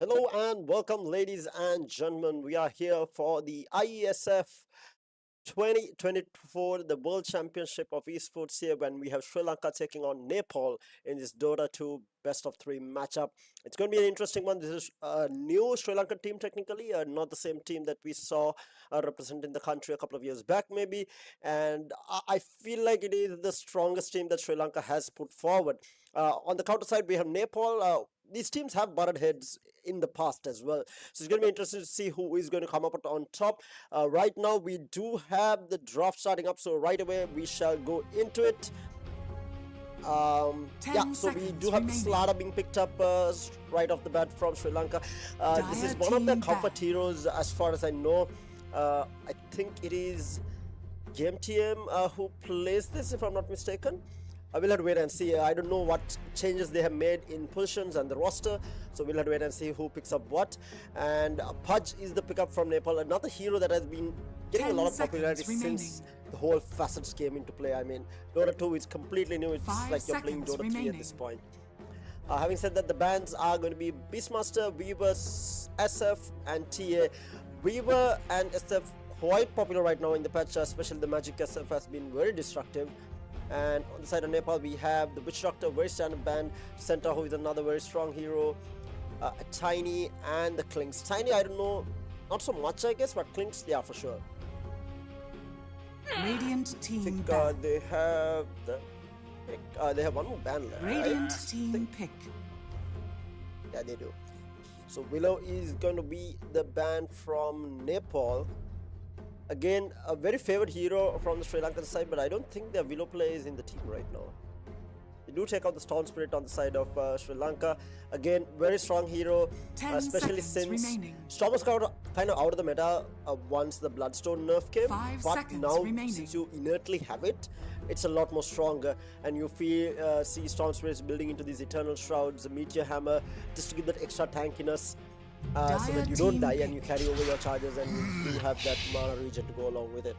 Hello and welcome, ladies and gentlemen. We are here for the IESF 2024, the World Championship of Esports here, when we have Sri Lanka taking on Nepal in this Dota 2 best of 3 matchup. It's going to be an interesting one. This is a new Sri Lankan team, technically, not the same team that we saw representing the country a couple of years back, maybe. And I feel like it is the strongest team that Sri Lanka has put forward. On the counter side, we have Nepal. These teams have butted heads in the past as well. So it's going to be interesting to see who is going to come up on top. Right now, we do have the draft starting up, so right away we shall go into it. So we do have Slada being picked up right off the bat from Sri Lanka. This is one of the comfort heroes as far as I know. I think it is GameTM who plays this, if I'm not mistaken. I will have to wait and see. I don't know what changes they have made in positions and the roster, so we'll have to wait and see who picks up what. And Pudge is the pickup from Nepal, another hero that has been getting a lot of popularity since the whole facets came into play. I mean, Dota 2 is completely new. It's like you're playing Dota 3 at this point. Having said that, the bans are going to be Beastmaster, Weaver, SF, and TA. Weaver and SF quite popular right now in the patch, especially the Magic SF has been very destructive. And on the side of Nepal, we have the Witch Doctor, very standard band, Centa, who is another very strong hero, Tiny, and the Clinks. Tiny, I don't know, not so much, I guess, but Clinks, yeah, for sure. Radiant team. I think they have one more band left. Radiant team pick. Yeah, they do. So Willow is going to be the band from Nepal. Again, a very favorite hero from the Sri Lankan side, but I don't think their Willow play is in the team right now. They do take out the Storm Spirit on the side of Sri Lanka. Again, very strong hero, especially since Storm was kind of out of the meta once the Bloodstone nerf came. But now, since you inertly have it, it's a lot more stronger, and you see Storm Spirits building into these Eternal Shrouds, the Meteor Hammer, just to give that extra tankiness. So that you don't die and you carry over your charges and you do have that mana regen to go along with it.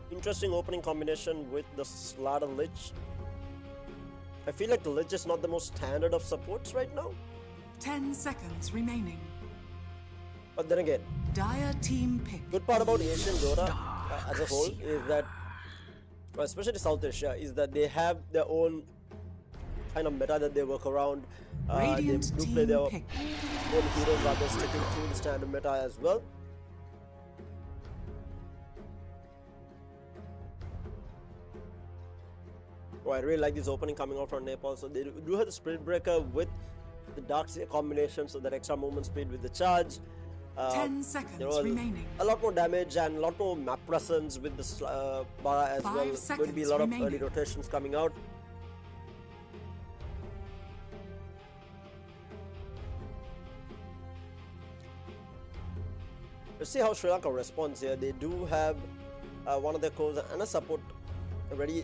Interesting opening combination with the Slaughter Lich. I feel like the Lich is not the most standard of supports right now. 10 seconds remaining. But then again, Dire team pick. Good part about Asian Dota as a whole is that, especially South Asia, is that they have their own kind of meta that they work around. They do play their own heroes rather sticking to the standard meta as well. Oh, I really like this opening coming out from Nepal. So they do have the Spirit Breaker with the Darkseer combination, so that extra movement speed with the charge. 10 seconds remaining. A lot more damage and a lot more map presence with the Bara as well. There's going to be a lot of early rotations coming out. Let's see how Sri Lanka responds here. They do have one of their cores and a support already.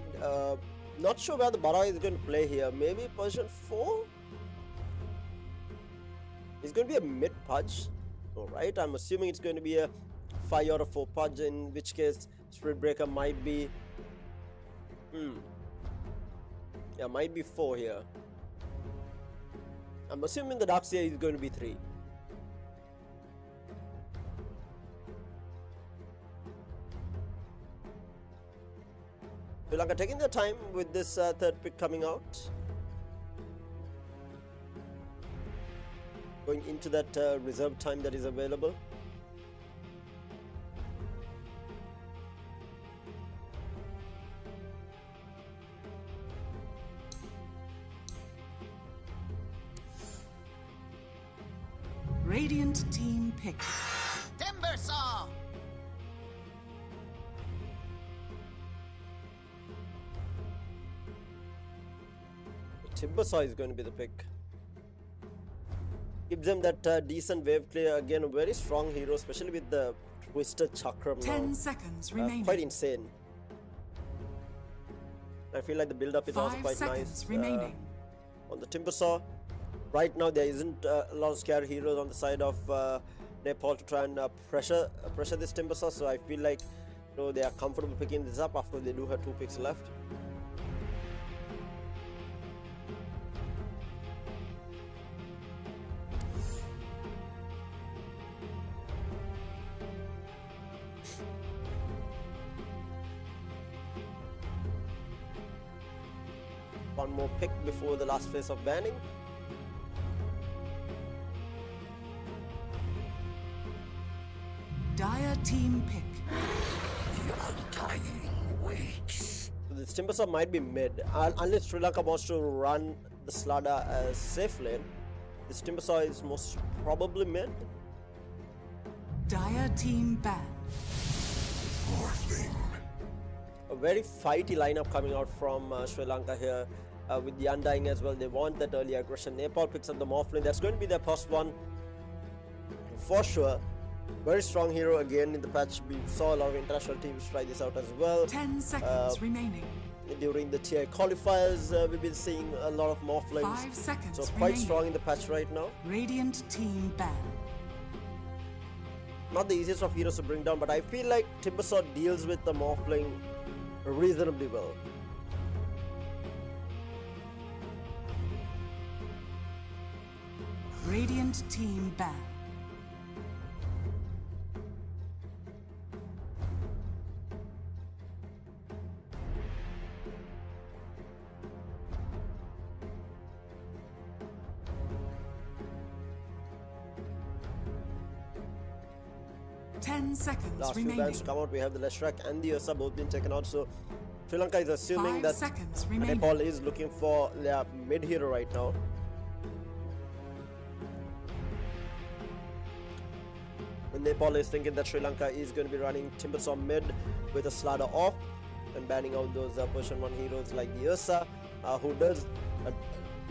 Not sure where the Bara is going to play here. Maybe position 4? It's going to be a mid Pudge. Alright, I'm assuming it's going to be a 5 or a 4 Pudge, in which case Spirit Breaker might be... Yeah, might be 4 here. I'm assuming the Darkseer is going to be 3. Sri Lanka taking their time with this third pick coming out. Going into that reserve time that is available. Radiant team pick. Timber Saw. Timber Saw is going to be the pick. Gives them that decent wave clear. Again, a very strong hero, especially with the Twisted Chakram 10 seconds remaining. Quite insane. I feel like the build up is also quite nice. On the Timber Saw. Right now there isn't a lot of scary heroes on the side of Nepal to try and pressure this Timber Saw, so I feel like they are comfortable picking this up after they do have 2 picks left. one more pick before the last phase of banning. Dire team pick. So this Timbersaw might be mid, unless Sri Lanka wants to run the Slada as safe lane. This Timbersaw is most probably mid. Dire team ban. A very fighty lineup coming out from Sri Lanka here with the Undying as well. They want that early aggression. Nepal picks up the Morphling. That's going to be their first one for sure. Very strong hero again in the patch. We saw a lot of international teams try this out as well. 10 seconds remaining. During the TI qualifiers, we've been seeing a lot of Morphlings. 5 seconds so quite remaining. strong in the patch right now. Radiant team ban. Not the easiest of heroes to bring down, but I feel like Timbersaw deals with the Morphling reasonably well. Radiant team ban. Seconds Last few remaining. bans to come out. We have the Leshrak and the Ursa both been taken out. So Sri Lanka is assuming 5 that seconds remaining. Nepal is looking for their mid hero right now. And Nepal is thinking that Sri Lanka is going to be running Timbersaw mid with a Slada off and banning out those position 1 heroes like the Ursa, who does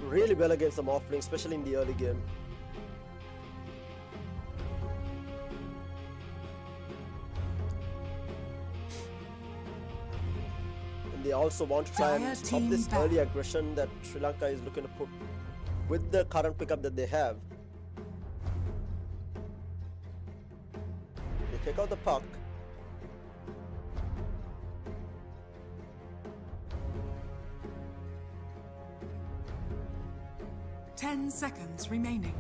really well against the Morphling, especially in the early game. They also want to try and stop this early aggression that Sri Lanka is looking to put with the current pickup that they have. They take out the puck. Ten seconds remaining.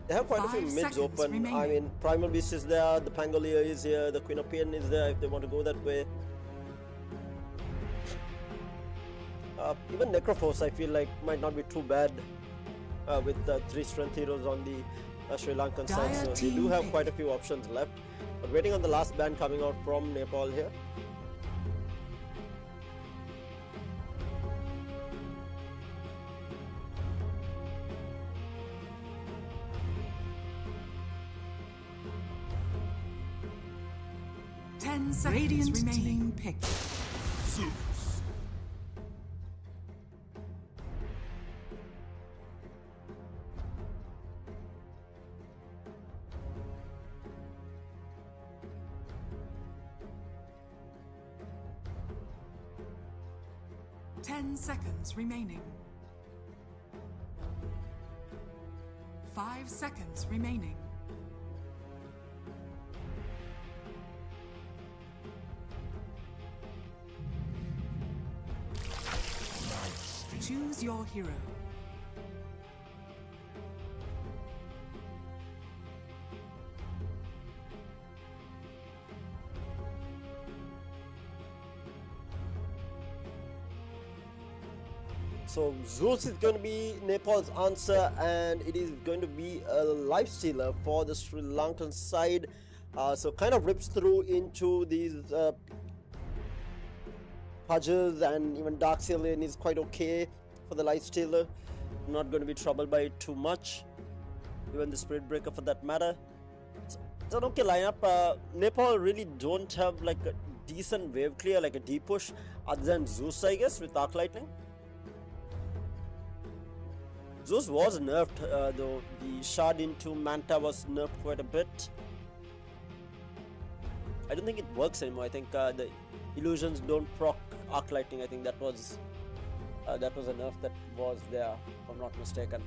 They have quite a few 5 mids seconds open. remaining. I mean, Primal Beast is there, the Pangolier is here, the Queen of Pain is there if they want to go that way. Even Necrophos, I feel like, might not be too bad with 3 strength heroes on the Sri Lankan side. So they do have quite a few options left. But waiting on the last ban coming out from Nepal here. Radiant team pick. Ten seconds remaining. 5 seconds remaining. Choose your hero. So Zeus is going to be Nepal's answer, and it is going to be a lifestealer for the Sri Lankan side. So kind of rips through into these Pudges, and even Darkseid lane is quite okay for the lifestealer. Not going to be troubled by it too much. Even the Spirit Breaker for that matter. It's an okay lineup. Nepal really don't have like a decent wave clear, like a deep push, other than Zeus, I guess, with Arc Lightning. Zeus was nerfed, though the shard into Manta was nerfed quite a bit. I don't think it works anymore. I think the illusions don't proc Arc Lightning. I think that was a nerf that was there, if I'm not mistaken.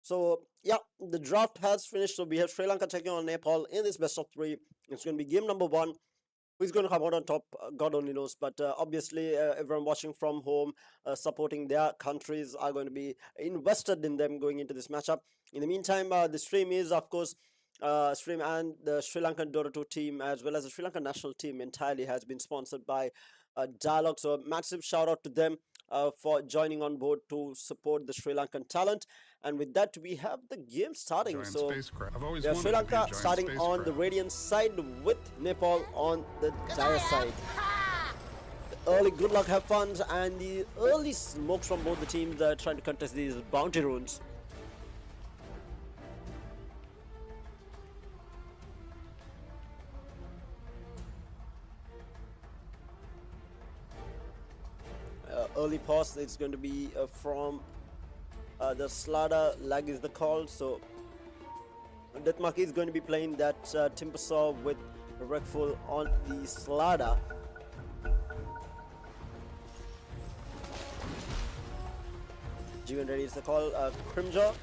So yeah, the draft has finished. So we have Sri Lanka taking on Nepal in this best of 3. It's going to be game number 1. Who's going to come out on top? God only knows. But obviously, everyone watching from home, supporting their countries, are going to be invested in them going into this matchup. In the meantime, the stream is, of course, stream and the Sri Lankan Dota 2 team, as well as the Sri Lankan national team entirely, has been sponsored by Dialogue. So massive shout out to them for joining on board to support the Sri Lankan talent. And with that, we have the game starting. Giant So spacecraft. I've always we have Sri wanted to be a Lanka giant starting on the spacecraft. Radiant side with Nepal on the Dire side. The early good luck, have fun, and the early smokes from both the teams trying to contest these bounty runes. Early pause, it's going to be from the Slada. Lag is the call, so Deathmark is going to be playing that Timbersaw with Wreckful on the Slada. G1 ready is the call. Crimjaw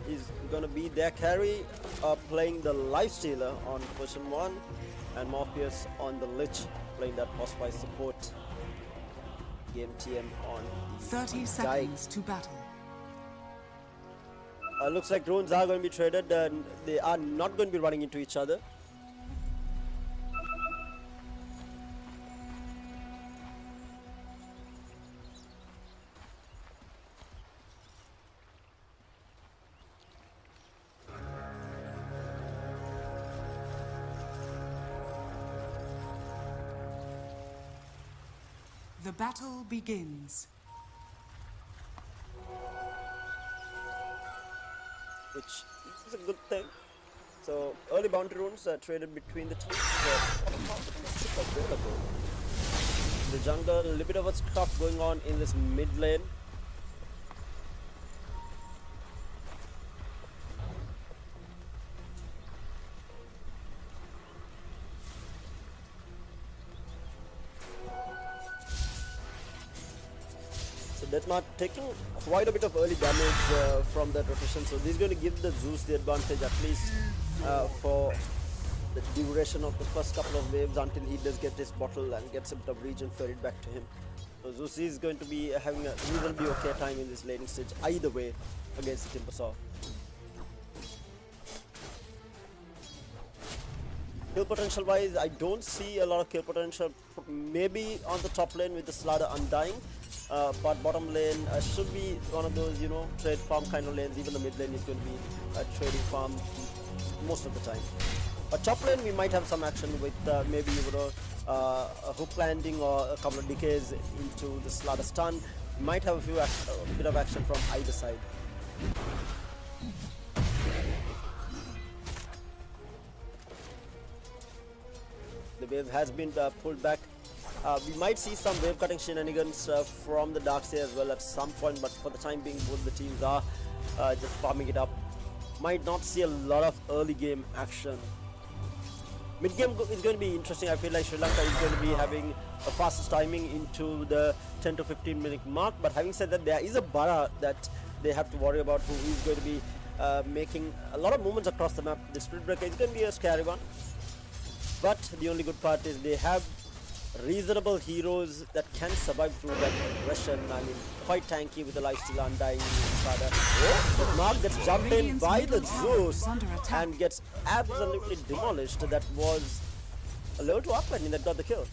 is going to be their carry, playing the Lifestealer on position 1, and Morpheus on the Lich, playing that boss fight support. Game TM on 30 seconds to battle. Looks like drones are going to be traded, and they are not going to be running into each other. The battle begins. Which is a good thing. So early bounty runes are traded between the teams. Available. The jungle, a little bit of a scruff going on in this mid lane. Deathmark taking quite a bit of early damage from that rotation, so this is going to give the Zeus the advantage, at least for the duration of the first couple of waves, until he does get his bottle and gets a bit of regen ferried back to him. So Zeus is going to be having a reasonably okay time in this laning stage either way against the Timbersaw. Kill potential wise, I don't see a lot of kill potential, maybe on the top lane with the Slaughter Undying. But bottom lane should be one of those, trade farm kind of lanes. Even the mid lane is going to be trading farm most of the time. But top lane we might have some action with maybe a hook landing or a couple of decays into the Slaughter stun. We might have a bit of action from either side. The wave has been pulled back. We might see some wave cutting shenanigans from the Darkseid as well at some point, but for the time being both the teams are just farming it up. Might not see a lot of early game action. Mid game is going to be interesting. I feel like Sri Lanka is going to be having a fastest timing into the 10 to 15 minute mark, but having said that, there is a Bara that they have to worry about, who is going to be making a lot of movements across the map. The Split Breaker is going to be a scary one, but the only good part is they have reasonable heroes that can survive through that aggression. I mean, quite tanky with the lifesteal Undying. The Mark gets jumped in by the Zeus and gets absolutely demolished. That was a level 2 up lane that got the kill.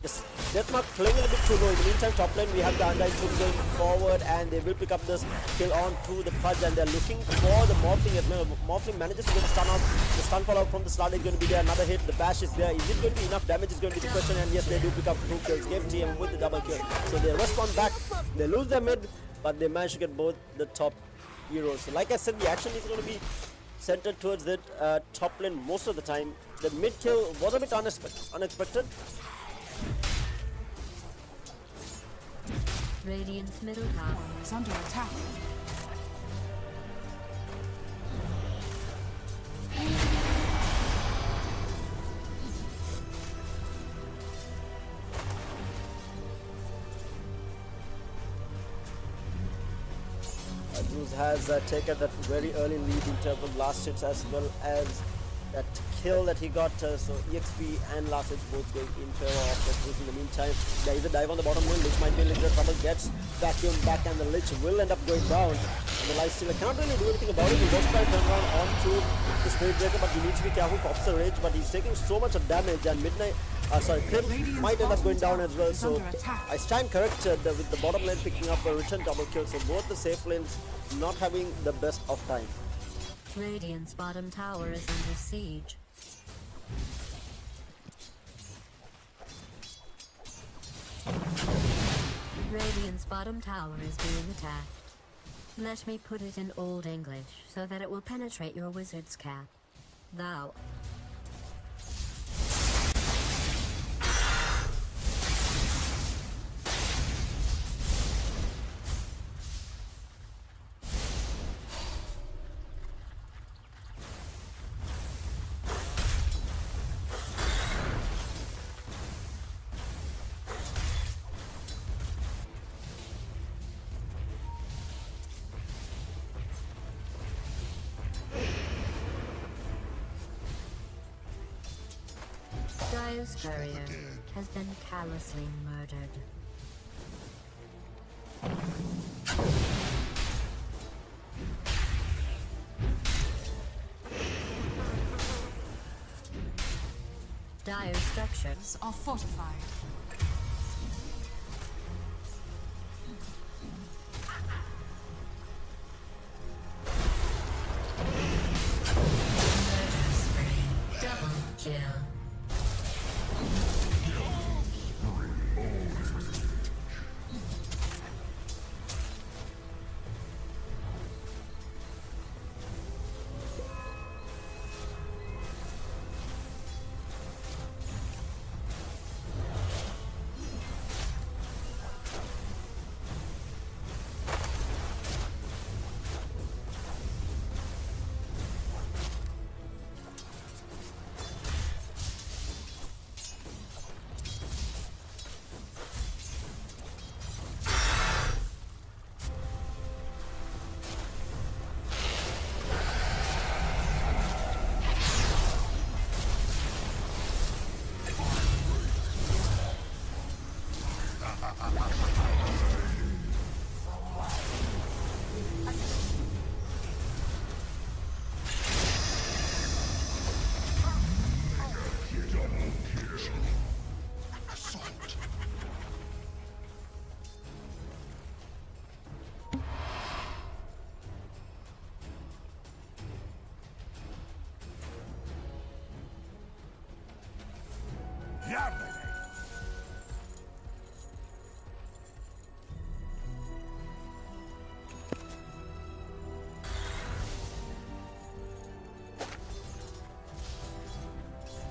Yes, Deathmark playing a little bit too low. In the meantime, top lane we have the Undying Troop going forward, and they will pick up this kill on to the Pudge, and they're looking for the Morphling as well. Morphling manages to get the stun out. The stun follow from the Slaughter is going to be there. Another hit. The bash is there. Is it going to be enough damage is going to be the question, and yes, they do pick up 2 kills. Game TM with the double kill. So they respond back. They lose their mid, but they manage to get both the top heroes. So like I said, the action is going to be centered towards that top lane most of the time. The mid kill was a bit unexpected. Radiant's middle tower Is under attack. Zeus has taken that very early lead in terms of last hits as well as that kill that he got. So EXP and last hits both going in favor of the Lich. In the meantime, there is a dive on the bottom lane. Lich might be a little bit of trouble, gets vacuum back, and the Lich will end up going down. And the lifestealer cannot really do anything about it. He wants to try to turn around onto the Spirit Breaker, but he needs to be careful. Pops the rage, but he's taking so much of damage, and Crim might end up going down as well. So I stand corrected with the bottom lane picking up a return double kill. So both the safe lanes not having the best of time. Radiant's bottom tower is under siege. Radiant's bottom tower is being attacked. Let me put it in Old English so that it will penetrate your wizard's cap. Thou. Dire's courier has been callously murdered. Dire structures are fortified. Murder spree. Double kill.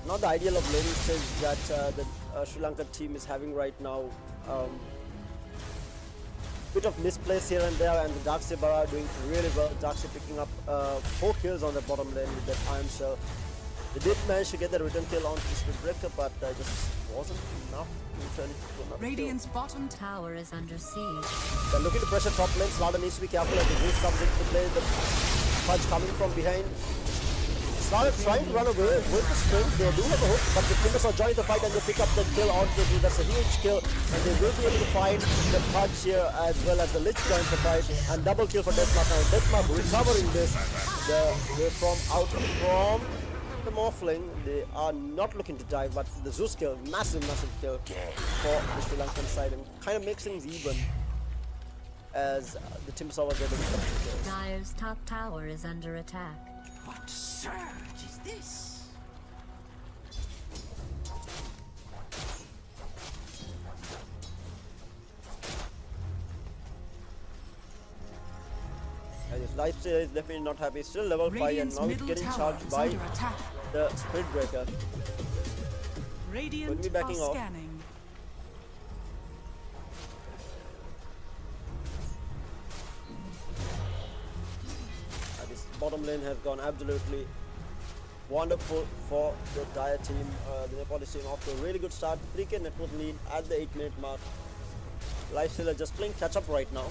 Not the ideal of laning stage that the Sri Lanka team is having right now. Bit of misplace here and there, and the Darkseid Bara doing really well. Darkseid picking up 4 kills on the bottom lane with that Iron Shell. They did manage to get the return kill onto the Spirit Breaker, but just wasn't enough to turn it into another Radiant's kill. bottom Tower is under siege. They're looking to pressure top lane. Slaughter needs to be careful as the Zeus comes into play. The punch coming from behind. Slaughter trying to run away with the sprint. They do have a hook, but the Timbers are joining the fight and they pick up the kill onto the. That's a huge kill, and they will be able to find the punch here as well as the Lich joins the fight, and double kill for Deathmark. Now Deathmark recovering this. They're from out from the Morphling. They are not looking to dive, but the Zeus kill, massive kill for the Sri Lankan side, and kind of makes things even as the Timbersaw was able to get the kills. Dire's top tower is under attack. What surge is this? His lifesteal is definitely not happy. Still level 5, and Radiant's now he's middle getting tower charged is by under attack. the Spirit Breaker. Radiant be backing are off. scanning. This bottom lane has gone absolutely wonderful for the Dire team. The Nepalese team off to a really good start. 3k network lead at the 8-minute mark. Lifesteal are just playing catch up right now.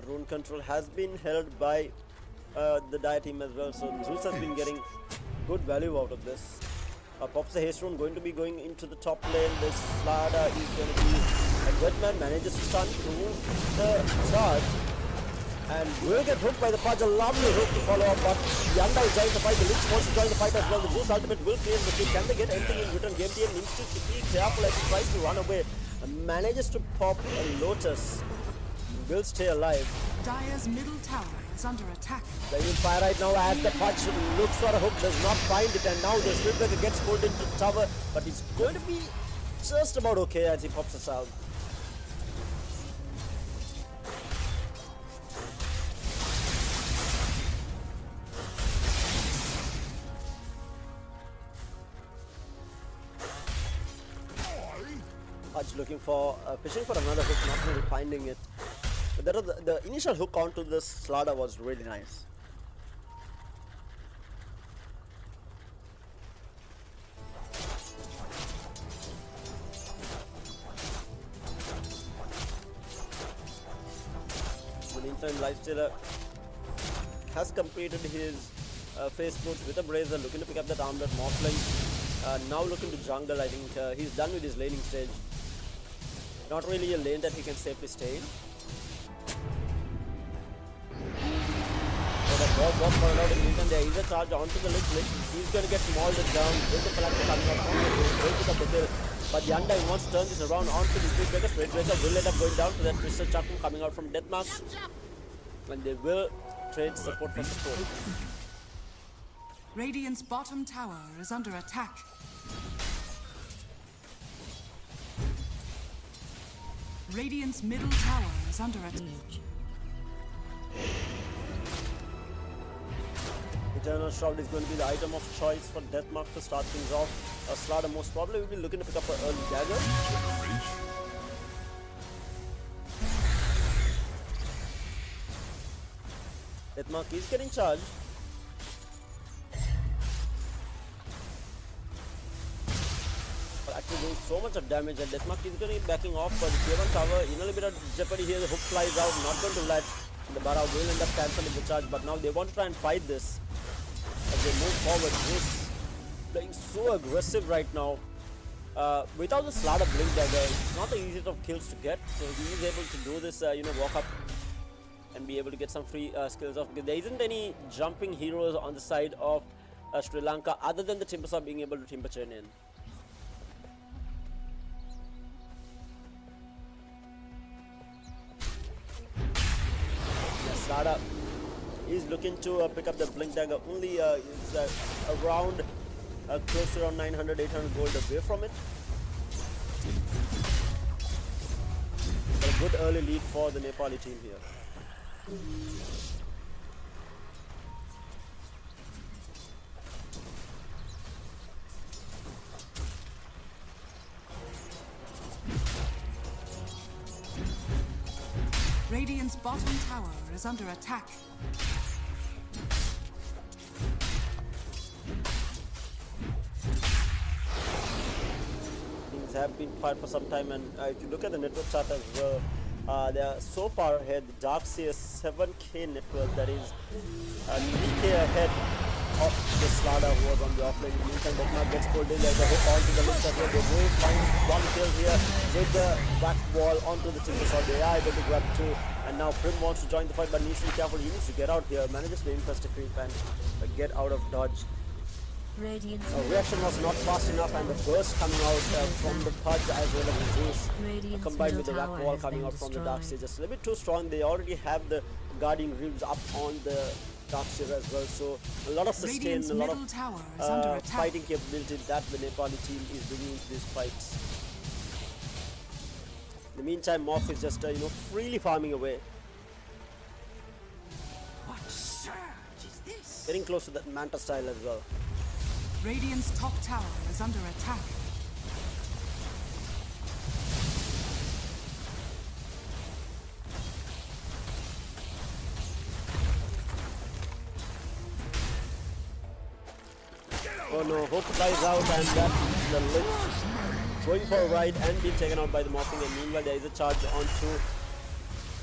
Rune control has been held by the Dire team as well, so Zeus has been getting good value out of this. Pops the haste rune, going to be going into the top lane. This Slada is going to be a Deadman, manages to stun through the charge and will get hooked by the Pudge. A lovely hook to follow up, but Yanda is joining the fight. The Lich wants to join the fight as well. The Zeus ultimate will clear the kill. Can they get anything in return? GameTM needs to be careful as he tries to run away. Manages to pop a Lotus. Will stay alive. Dire's middle tower is under attack. They will fire right now as the Pudge looks for a hook, does not find it, and now the Splitbreaker gets pulled into the tower, but he's going to be just about okay as he pops us out. Pudge looking for, fishing for another hook, not really finding it. But the initial hook onto the Slada was really nice. In the meantime, Lifestealer has completed his face boots with a Brazier, looking to pick up that armlet. Morphling now looking to jungle. I think he's done with his laning stage. Not really a lane that he can safely stay in. Was followed out in Newton. There is a charge onto the Lich. He's going to get molded down with the collector coming out from the way to the middle. But Yanda wants to turn this around onto the Splitbreaker. Splitbreaker will end up going down to that Crystal Chakram coming out from Deathmark. And they will trade support for support. Radiant's bottom tower is under attack. Radiant's middle tower is under attack. Eternal Shroud is going to be the item of choice for Deathmark to start things off. Slada most probably will be looking to pick up an early dagger. Deathmark is getting charged. But actually doing so much of damage, and Deathmark is going to be backing off for the tier 1 tower. In a little bit of jeopardy here, the hook flies out, not going to let. The Bara will end up cancelling the charge, but now they want to try and fight this. As they move forward, Zeus playing so aggressive right now. Without the Slada Blink Dagger, it's not the easiest of kills to get. So he is able to do this, walk up and be able to get some free skills off. There isn't any jumping heroes on the side of Sri Lanka other than the Timbersaw being able to Timber Chain in. Slada is looking to pick up the Blink Dagger. Only is around close to around 900, 800 gold away from it. But a good early lead for the Nepali team here. Radiant's bottom tower is under attack. Things have been quiet for some time, and if you look at the network chart as well, they are so far ahead. The Darkseer 7k network, that is 3k ahead of the Slada who was on the offlane. In the meantime, Deathmark gets pulled in. There's a hook onto the Lich as well. They will find one kill here with the back wall onto the Timbersaw. They are able to grab two. And now Prim wants to join the fight, but needs to be careful. He needs to get out here. Manages to infest a creep and get out of dodge. Reaction was not fast enough, and the burst coming out from the Pudge as well as the Zeus, combined with the back wall coming out from the Darkseer. Just a little bit too strong. They already have the Guardian Greaves up on the Darkseer as well, so a lot of sustain, a lot of fighting capability that the Nepali team is bringing into these fights. In the meantime, Morph is just freely farming away. What surge is this? Getting close to that Manta style as well. Radiant's top tower is under attack. Oh no, hope flies out, and that's the Lich going for a ride and being taken out by the Morphing. And meanwhile, there is a charge onto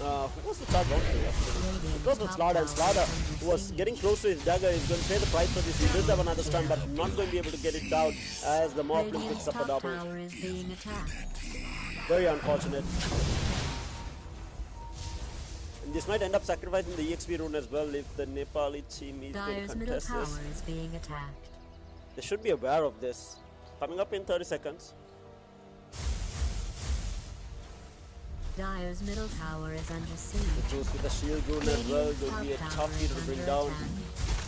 Who was the charge on to? It was the Slaughter, and Slaughter, who was getting close to his dagger, is going to pay the price for this. He does have another stun, but not going to be able to get it down as the Morphling picks up a double. Tower is being attacked. Very unfortunate. And this might end up sacrificing the EXP rune as well if the Nepali team is going to Dire's middle contest tower this. is being attacked. They should be aware of this. Coming up in 30 seconds. Dire's middle tower is under siege. The Zeus with the shield rune as well will be a tough hit to bring down.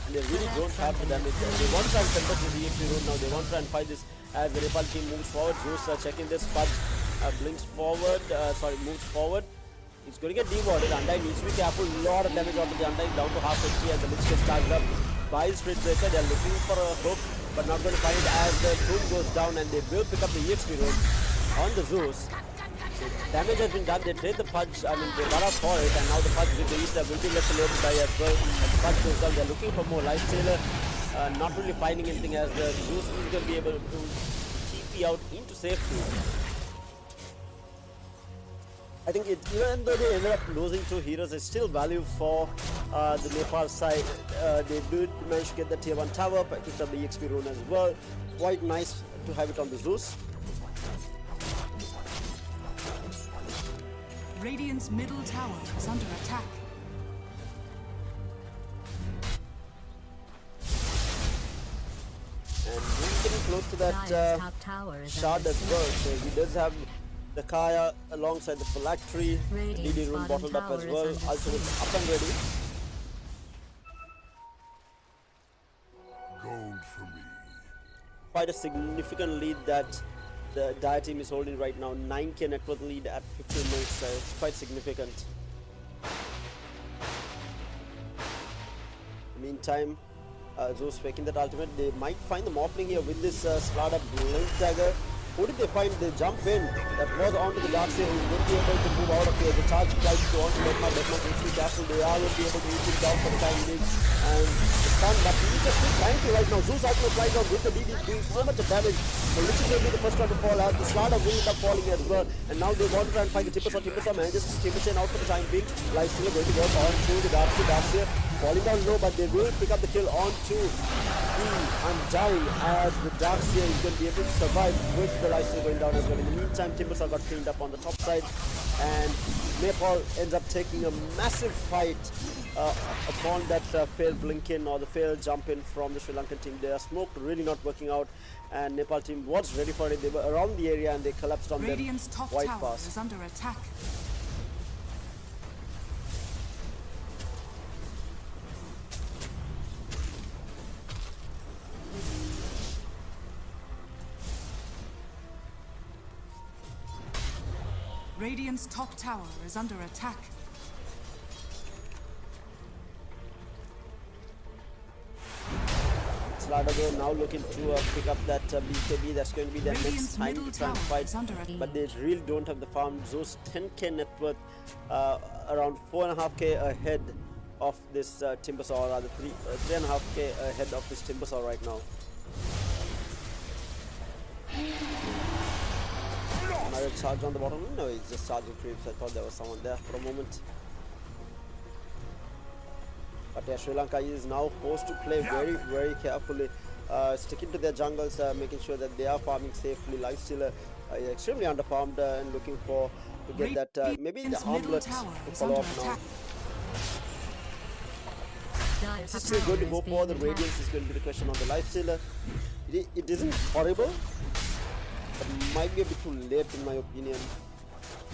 And they really don't have the damage. They want to try and contest this EXP rune now. They want to try and fight this as the Nepal team moves forward. Zeus checking this, Fudge blinks forward, moves forward. It's going to get dewarded. Undyne needs to be careful. Lot of damage onto the Undyne, down to half HP, and the Lich gets tagged up by Spirit Breaker. They're looking for a hook, but not going to find it as the Doom goes down, and they will pick up the EXP rune on the Zeus. So damage has been done. They trade the Fudge, they got up for it, and now the Fudge with the Easter will be left alone to die as well. As the Fudge goes down, they're looking for more Lifestealer. Not really finding anything as the Zeus is going to be able to TP out into safety. I think even though they ended up losing 2 heroes, it's still value for the Nepal side. They did manage to get the tier 1 tower, but picked up the EXP rune as well. Quite nice to have it on the Zeus. Radiant's middle tower is under attack. And he's getting close to Dire's that top tower is shard under as siege. well. So he does have the Kaya alongside the Phylactery. The Radiant's DD rune bottom bottled up as tower is well. under Ultimate siege. up and ready. Gold for me. Quite a significant lead that the Dire team is holding right now. 9k net worth lead at 15 minutes. It's quite significant. Meantime, Zeus faking that ultimate. They might find the Morphling here with this Slaughter Blink Dagger. Who did they find? They jump in. That was onto the Darkseer, who will be able to move out of here. The charge tries to go on to Deadman. Deadman needs to be careful. They are going to be able to hit him down for the time being. And the stun, but he is just still trying to right now. Zeus also flies out with the DD, doing so much of damage. The Lich is going to be the first one to fall out. The Slaughter will end up falling as well. And now they want to try and find the Tipper. So Tipper manages to keep the chain out for the time being. Lifestealer going to work on to the Darkseer. Darkseer falling down low, but they will pick up the kill on to the Undyne as the Darkseer is going to be able to survive with the Lifestealer going down as well. In the meantime, Timbersaw got cleaned up on the top side, and Nepal ends up taking a massive fight upon that failed blink in or the failed jump in from the Sri Lankan team. Their smoke really not working out, and Nepal team was ready for it. They were around the area and they collapsed on Radiant's them top quite tower fast. is under attack. Radiant's top tower is under attack. Slaughter now looking to pick up that BKB. That's going to be their next Radiant's time middle to try and tower fight. is under attack. But they really don't have the farm. Zeus 10k net worth, around 4.5k ahead of this Timbersaw, or rather 3.5k ahead of this Timbersaw right now. Another charge on the bottom. No, it's just charging creeps. I thought there was someone there for a moment. But yeah, Sri Lanka is now forced to play very, very carefully, sticking to their jungles, making sure that they are farming safely. Lifestealer is extremely underfarmed and looking for to get that maybe the armlet to follow up now. This is still going to go for the Radiance. Is going to be the question on the Lifestealer. It isn't horrible, but might be a bit too late in my opinion.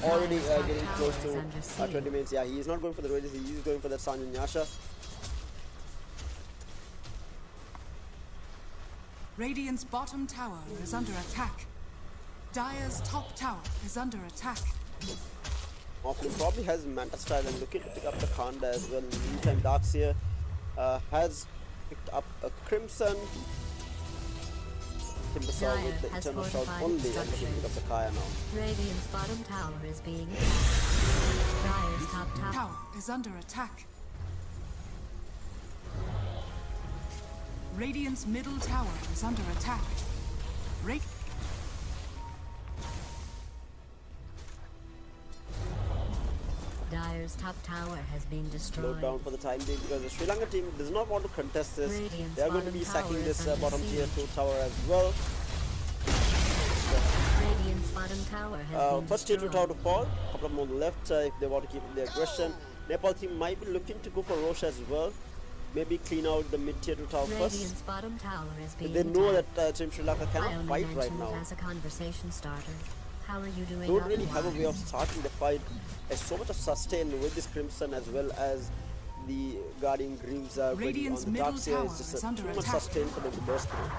Already getting close to 20 minutes. Yeah, he is not going for the Radiance. He is going for that Sanyasha. Radiant's bottom tower is under attack. Dire's top tower is under attack. Morphling probably has Manta style and looking to pick up the Khanda as well. In the meantime, Darkseer has picked up a Crimson. Timbersaw with the Eternal Shroud only and looking to pick up the Kaya now. Radiant's bottom tower is being attacked. Dire's top tower. Tower is under attack. Radiant's middle tower is under attack. Dire's Dire's top tower has been Slowed destroyed. down for the time being because the Sri Lanka team does not want to contest this. Radiant's They are going to bottom be tower sacking is this under bottom tier siege. 2 tower as well. Radiant's bottom tower has been First tier 2 tower to destroyed. fall. A couple of more left if they want to keep their aggression. Nepal team might be looking to go for Roche as well. Maybe clean out the mid tier 2 tower first. Radiant's bottom tower is being They know attacked. that Team Sri Lanka I cannot only fight right mentioned now. it as a conversation starter. How are you doing? Don't really have a way of otherwise? starting the fight. There's so much of sustain with this Crimson as well as the Guardian Greaves are going on Radiant's the middle dark side. tower It's just is under too much attack. sustain for them to burst through.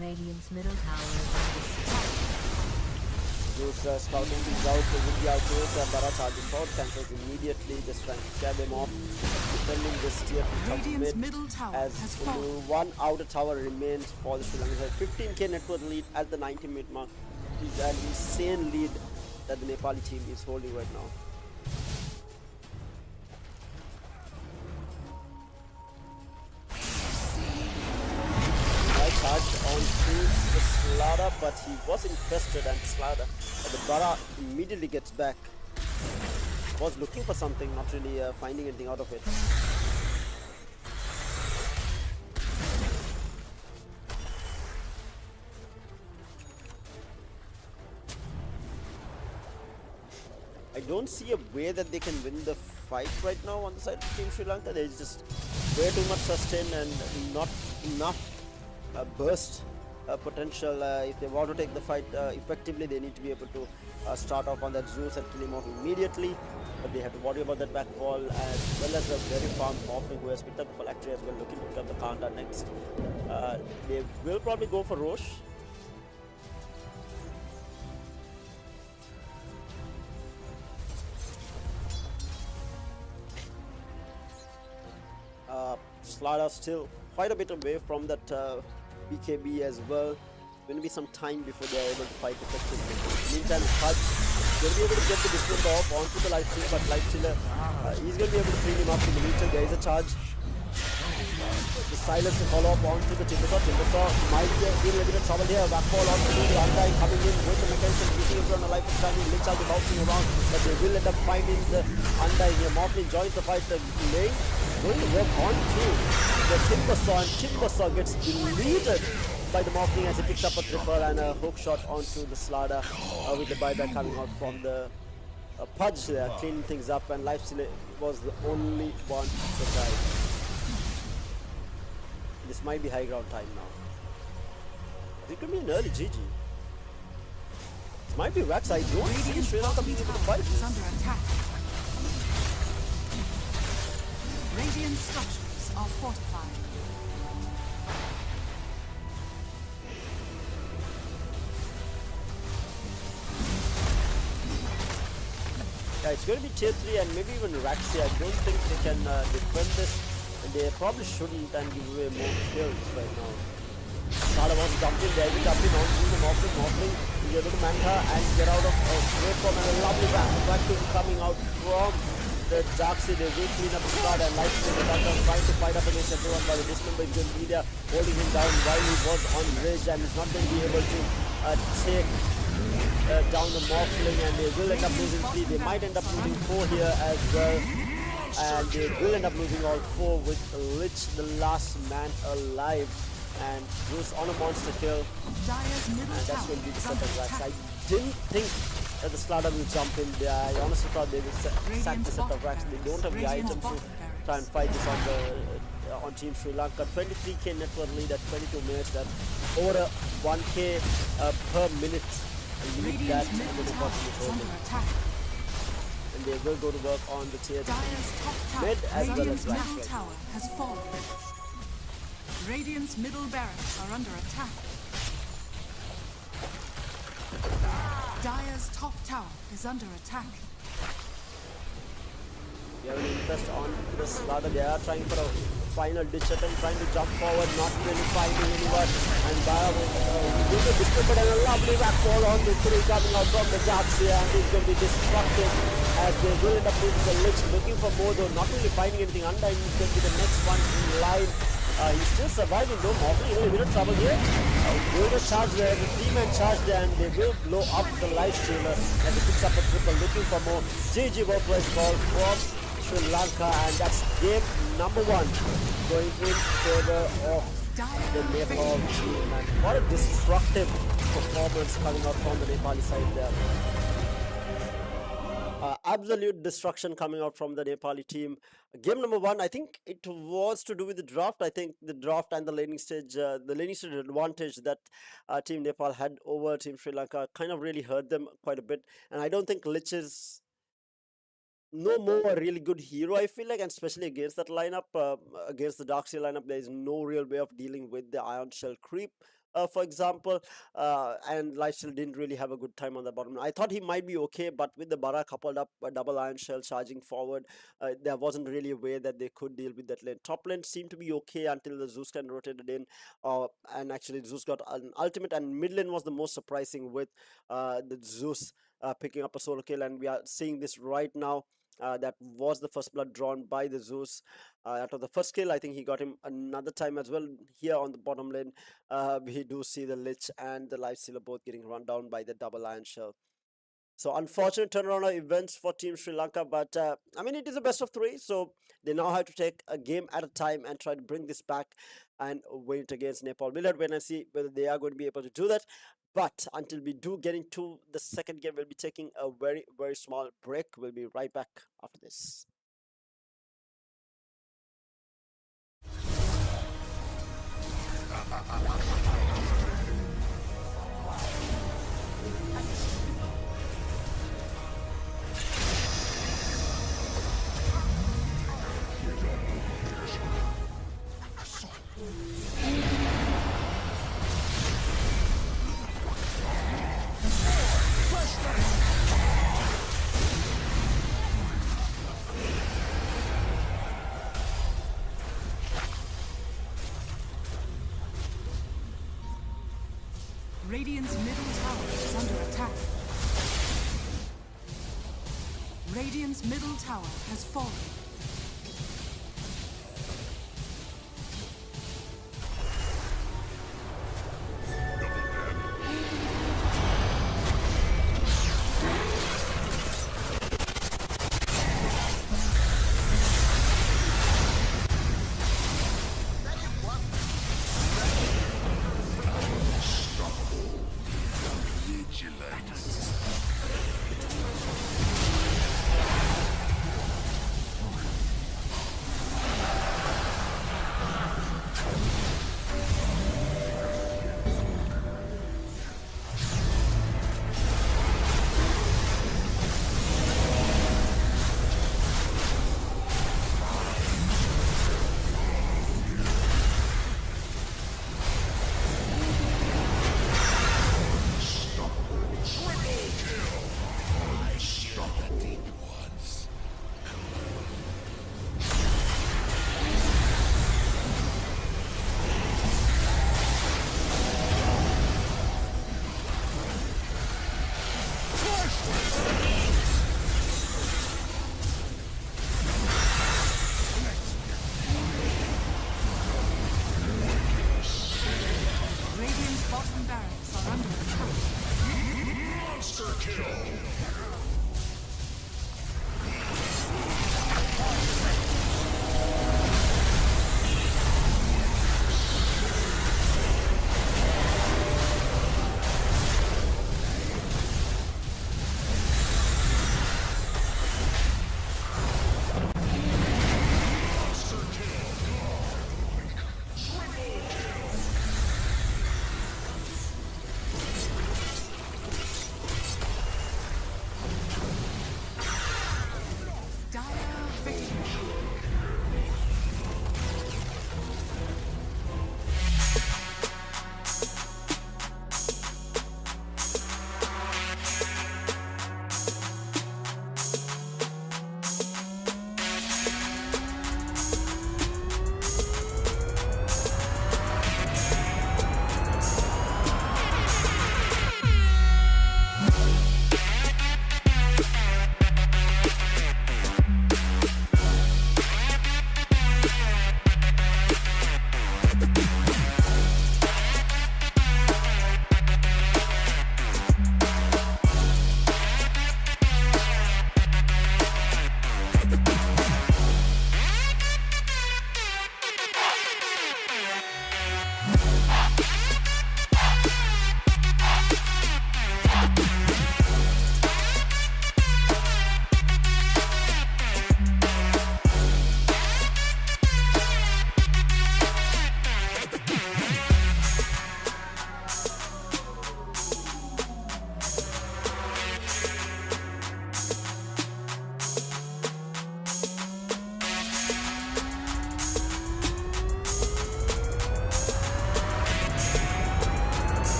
Radiant's middle tower is under siege. Zeus scouting things out with the outros. Bara charges forward, cancels immediately, just trying to scare them off. Defending this tier 2 top Radiant's mid middle tower as has only fallen. one outer tower remains for the Sri Lanka side. 15k net worth lead at the 90 minute mark. It's an insane lead that the Nepali team is holding right now. Charged onto the Slaughter, but he was infested and Slaughter. The Bara immediately gets back. Was looking for something, not really finding anything out of it. I don't see a way that they can win the fight right now on the side of Team Sri Lanka. There's just way too much sustain and not enough burst potential. If they want to take the fight effectively, they need to be able to start off on that Zeus and kill him off immediately. But they have to worry about that back wall as well as a very farm Morphling who has picked up the Phylactery as well, looking to pick up the counter next. They will probably go for Roche. Slaughter still quite a bit away from that BKB as well. Going to be some time before they are able to fight effectively. Meantime, Hutch going to be able to get the Dismember off onto the Lifestealer, but Lifestealer, he's going to be able to clean him up in the meter. There is a charge. The Silence to follow up onto the Timbersaw. Timbersaw might be in a little bit of trouble here. Backfall onto the Undying coming in with the mechanism, beating everyone alive for standing. Lynch will be bouncing around, but they will end up finding the Undying here. Morphling joins the fight. Lane going to work onto the Timbersaw, and Timbersaw gets deleted by the Morphling as he picks up a triple and a hook shot onto the Slaughter with the buyback coming out from the Pudge there, cleaning things up, and Lifestealer was the only one to survive. This might be high ground time now. It could be an early GG. This might be Rax. I don't see Sri Lanka being able to fight is this. under attack. Radiant structures are fortified. Yeah, it's going to be tier 3 and maybe even Raxi. I don't think they can defend this. And they probably shouldn't and give away more kills right now. Sada wants to jump in there, he jump in onto the Morphling. Morphling is able to man her and get out of away from, and a lovely vacuum coming out from the Darkseid. They will clean up the Slaughter and Lifestealer trying to fight up against everyone, but the Dismember is going to be there holding him down while he was on ridge and is not going to be able to take down the Morphling, and they will end up losing 3. They might end up losing 4 here as well. And they will end up losing all 4 with Lich, the last man alive, and Zeus on a monster kill, Dire's middle and that's tower going to be the is set under of Rax. I attack. didn't think that the Slaughter will jump in there. I honestly thought they would sack the set of Rax. They don't have the items to try and fight this on the on Team Sri Lanka. 23k net worth lead at 22 minutes. That's over 1k per minute. Lead that, Radiant's and then middle the tower bottom is is open. under attack. And they will go to work on the tier 3. Dire's top tower, Mid as well Radiant's as right middle right. tower has fallen. Radiant's middle barracks are under attack. Dire's top tower is under attack. They have an interest on the Slaughter. They are trying for a final ditch attempt, trying to jump forward, not really finding anyone. And Bara will be dismembered, and a lovely backfall on the 3 coming out from the Darkseid, and he's going to be destructive as they will end up losing the Lich. Looking for more though, not really finding anything. Undying is going to be the next one in line. He's still surviving though. Morphin, a bit of trouble here. Going to charge there, the 3-man charge there, and they will blow up the life stealer as he picks up a triple, looking for more. GG well placed ball from Sri Lanka, and that's game number 1 going in favor of the Nepal team. And what a destructive performance coming out from the Nepali side there. Absolute destruction coming out from the Nepali team. Game number 1, I think it was to do with the draft. I think the draft and the laning stage advantage that Team Nepal had over Team Sri Lanka kind of really hurt them quite a bit. And I don't think Lich is no more a really good hero, I feel like, and especially against that lineup, against the Darkseer lineup, there is no real way of dealing with the Ion Shell creep. For example, and Lifesteal didn't really have a good time on the bottom. I thought he might be okay, but with the Bara coupled up, a double Iron Shell charging forward, there wasn't really a way that they could deal with that lane. Top lane seemed to be okay until the Zeus kind of rotated in, and actually Zeus got an ultimate, and mid lane was the most surprising with the Zeus picking up a solo kill, and we are seeing this right now. That was the first blood drawn by the Zeus. After the first kill, I think he got him another time as well. Here on the bottom lane, we do see the Lich and the Lifestealer both getting run down by the double Iron Shell. So unfortunate turnaround of events for Team Sri Lanka, but I mean, it is a best of 3, so they now have to take a game at a time and try to bring this back and win it against Nepal. We'll have to wait and see whether they are going to be able to do that. But until we do get into the second game, we'll be taking a very, very small break. We'll be right back after this. Radiant's middle tower is under attack. Radiant's middle tower has fallen.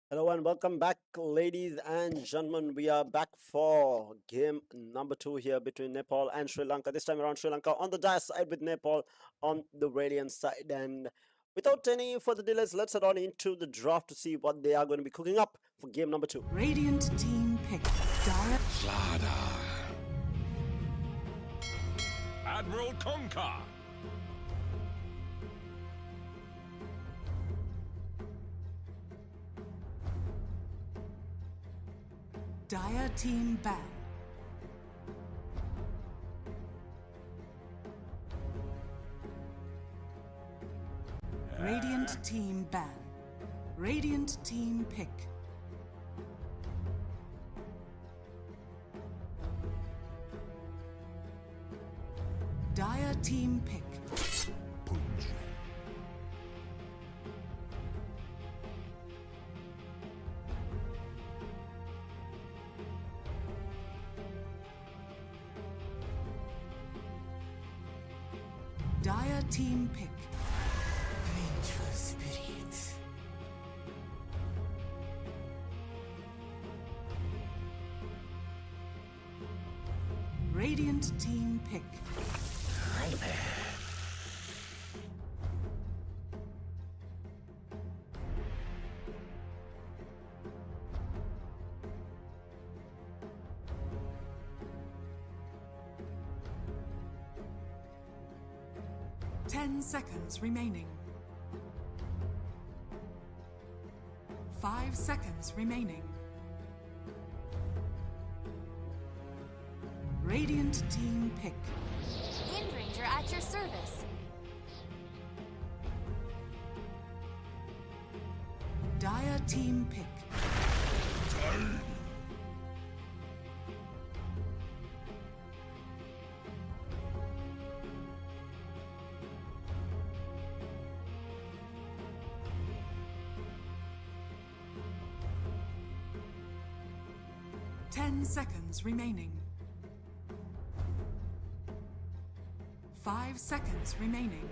Hello and welcome back, ladies and gentlemen. We are back for game number 2 here between Nepal and Sri Lanka. This time around, Sri Lanka on the dire side with Nepal on the radiant side. And without any further delays, let's head on into the draft to see what they are going to be cooking up for game number 2. Radiant team pick Dire. Vlada. Admiral Conquer. Dire team ban. Radiant team ban. Radiant team pick. Dire team pick. Dire team pick. Vengeful spirits. Radiant team pick. Ten seconds remaining. 5 seconds remaining. Radiant team pick. Wind Ranger at your service. Dire team pick. Ten seconds remaining. 5 seconds remaining.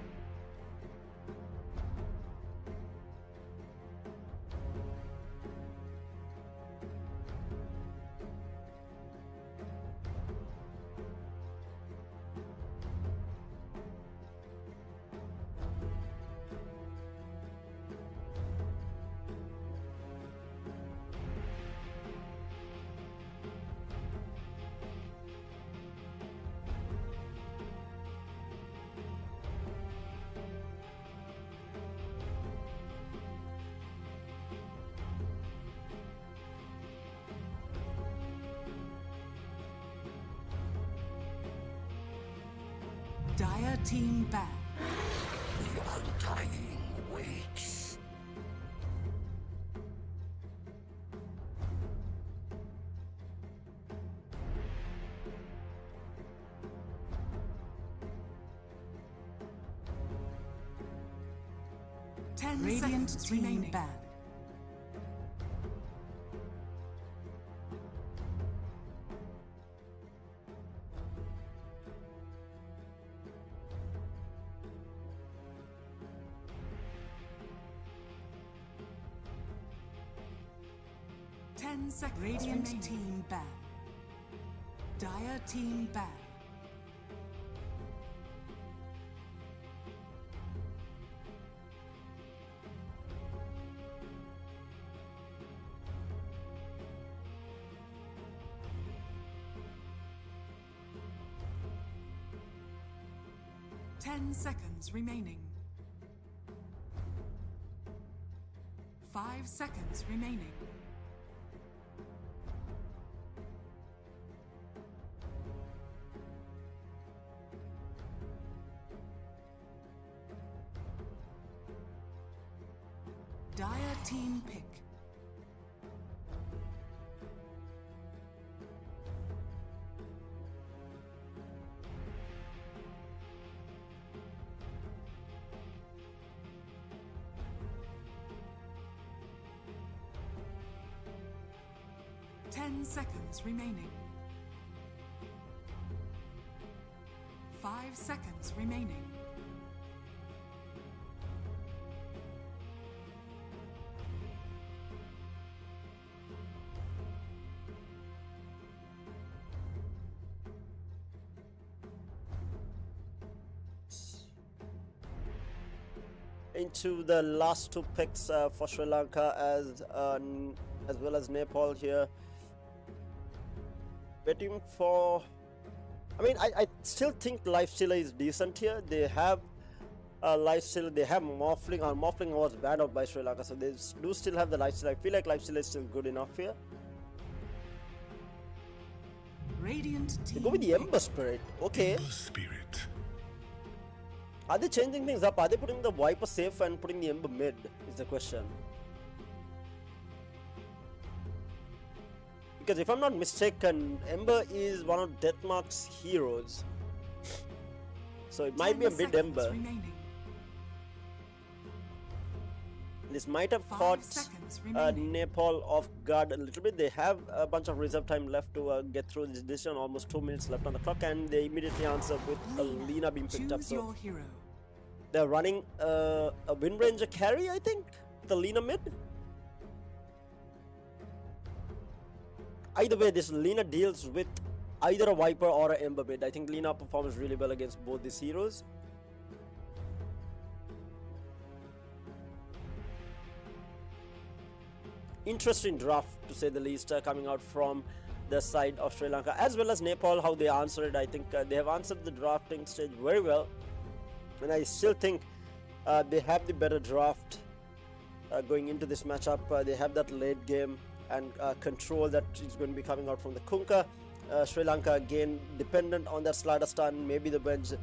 Dire team ban. The undying waits. Ten Radiant seconds team remaining. Ban. Radiant remaining. Team ban. Dire team ban. Ten seconds remaining. 5 seconds remaining. Dire team pick. Ten seconds remaining. 5 seconds remaining. into the last two picks for Sri Lanka as well as Nepal here. Waiting for. I mean, I still think Lifestealer is decent here. They have Lifestealer, they have Morphling. Morphling was banned out by Sri Lanka, so they do still have the Lifestealer. I feel like Lifestealer is still good enough here. Radiant They team. go with the Ember Spirit. Okay. Ember Spirit. Are they changing things up? Are they putting the Viper safe and putting the Ember mid? Is the question. Because if I'm not mistaken, Ember is one of Deathmark's heroes. So it might be a 10 bit seconds Ember. remaining. This might have 5 caught seconds remaining. Nepal off guard a little bit. They have a bunch of reserve time left to get through this decision. Almost 2 minutes left on the clock, and they immediately answer with a Lina being picked up. Choose So your hero. they're running a Wind Ranger carry, I think. The Lina mid. Either way, this Lina deals with either a Viper or an Ember mid. I think Lina performs really well against both these heroes. Interesting draft, to say the least, coming out from the side of Sri Lanka, as well as Nepal, how they answered. I think they have answered the drafting stage very well, and I still think they have the better draft going into this matchup. They have that late game and control that is going to be coming out from the Kunkka. Sri Lanka again dependent on that slider stun, maybe the bench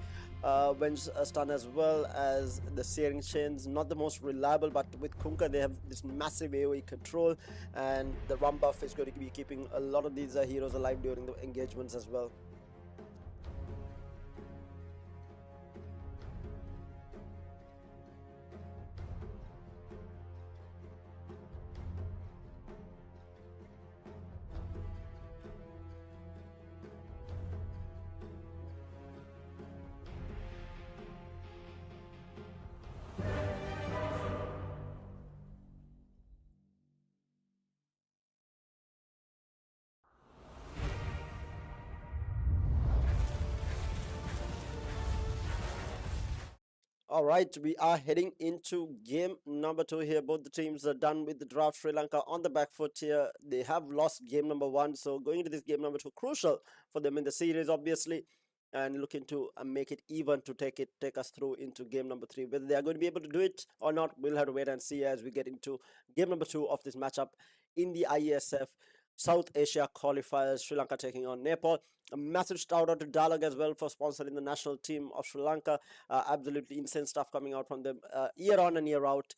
stun as well as the searing chains. Not the most reliable, but with Kunkka they have this massive AoE control, and the Rum buff is going to be keeping a lot of these heroes alive during the engagements as well. All right, we are heading into game number 2 here. Both the teams are done with the draft. Sri Lanka on the back foot here. They have lost game number 1, so going into this game number 2, crucial for them in the series, obviously, and looking to make it even to take us through into game number 3. Whether they are going to be able to do it or not, we'll have to wait and see as we get into game number 2 of this matchup in the IESF South Asia qualifiers. Sri Lanka taking on Nepal. A massive shout out to Dialogue as well for sponsoring the national team of Sri Lanka. Absolutely insane stuff coming out from them year on and year out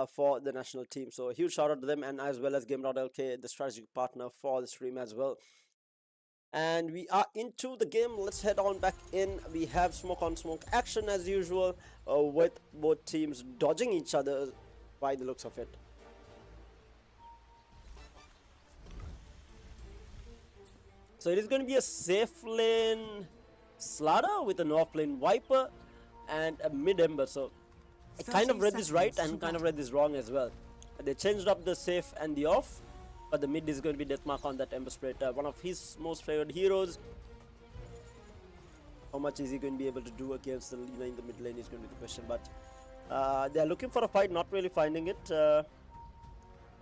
for the national team. So a huge shout out to them, and as well as Gamer.LK, the strategic partner for the stream as well. And we are into the game. Let's head on back in. We have smoke on smoke action as usual, with both teams dodging each other by the looks of it. So it is going to be a safe lane Slaughter with an off lane Viper and a mid Ember. So I kind of read this right and kind of read this wrong as well. They changed up the safe and the off, but the mid is going to be Deathmark on that Ember Spirit. One of his most favored heroes. How much is he going to be able to do against the Lina in the mid lane is going to be the question. But they are looking for a fight, not really finding it. They're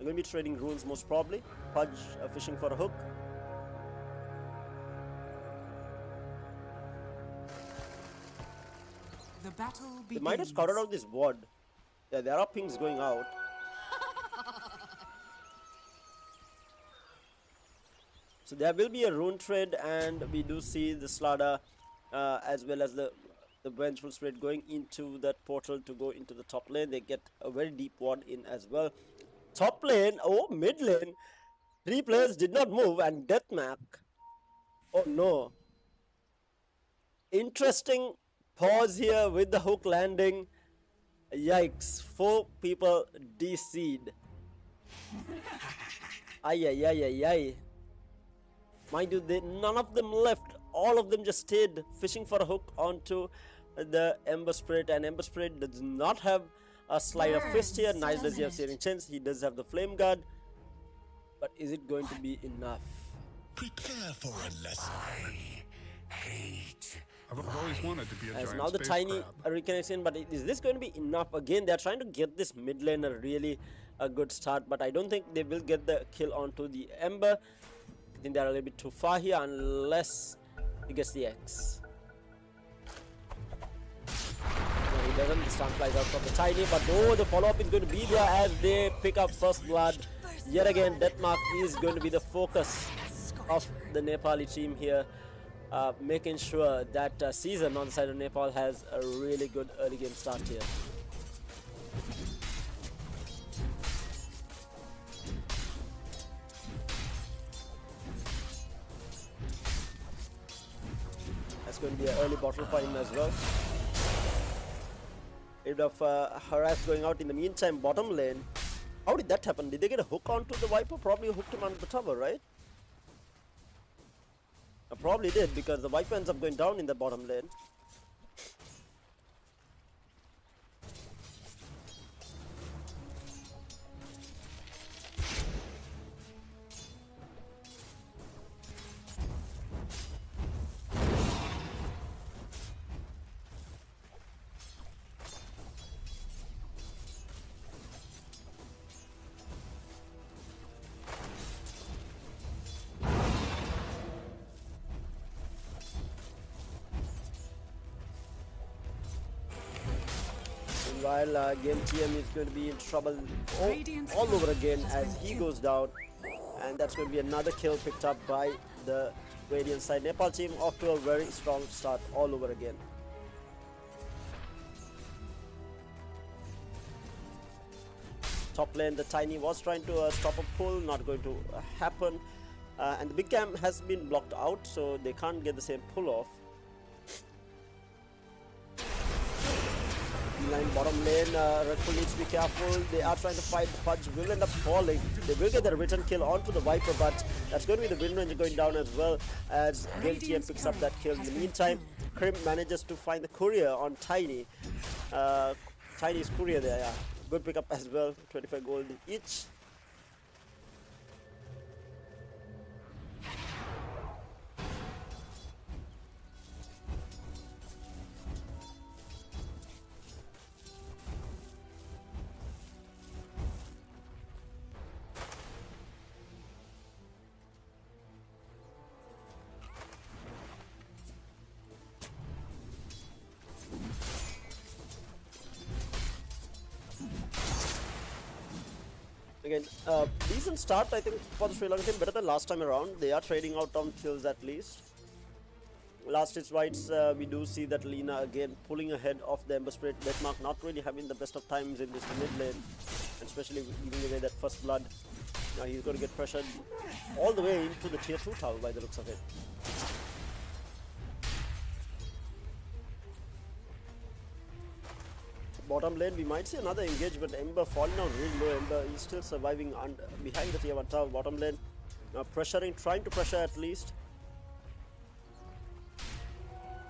going to be trading runes most probably. Pudge fishing for a hook. The battle begins. They might have scouted out this ward. Yeah, there are pings going out. So there will be a rune trade, and we do see the Slaughter as well as the Vengeful Spirit going into that portal to go into the top lane. They get a very deep ward in as well. Top lane, oh, mid lane. 3 players did not move, and Deathmark. Oh no. Interesting pause here with the hook landing. Yikes, 4 people DC'd. Ay ay ay ay ay. Mind you, none of them left. All of them just stayed fishing for a hook onto the Ember Spirit, and Ember Spirit does not have a Sleight of Fist here. Neither does he have Searing Chains. He does have the Flame Guard. But is it going to be enough? Prepare for a lesson. I hate I've always wanted to be a As giant now the space tiny crab. reconnection, but is this going to be enough? Again, they're trying to get this mid lane a really a good start, but I don't think they will get the kill onto the Ember. I think they're a little bit too far here unless he gets the X. No, he doesn't. The stun flies out from the tiny, but no, the follow-up is going to be there as they pick up first blood. Yet again, Deathmark is going to be the focus of the Nepali team here. Making sure that Season on the side of Nepal has a really good early game start here. That's going to be an early bottle for him as well. A bit of harass going out in the meantime. Bottom lane. How did that happen? Did they get a hook onto the Viper? Probably hooked him onto the tower, right? Probably did, because the Viper ends up going down in the bottom lane. While Game TM is going to be in trouble all over again as he goes down, and that's going to be another kill picked up by the Radiant side. Nepal team off to a very strong start all over again. Top lane, the Tiny was trying to stop a pull, not going to happen, and the big cam has been blocked out, so they can't get the same pull off. Line bottom lane, Red Bull needs to be careful. They are trying to fight. The Pudge will end up falling. They will get the return kill onto the Viper, but that's going to be the Wind Ranger going down as well as Game TM picks up that kill. In the meantime, Krim manages to find the courier on Tiny. Tiny's courier there, yeah. Good pickup as well, 25 gold each. Again, decent start I think for the Sri Lanka team, better than last time around. They are trading out on kills at least. Last hits rights, we do see that Lina again pulling ahead of the Ember Spirit. Deathmark not really having the best of times in this mid lane, especially giving away that first blood. Now he's going to get pressured all the way into the tier 2 tower by the looks of it. Bottom lane, we might see another engage, but Ember falling down really low. Ember is still surviving behind the tier 1 tower. Bottom lane, pressuring, trying to pressure at least.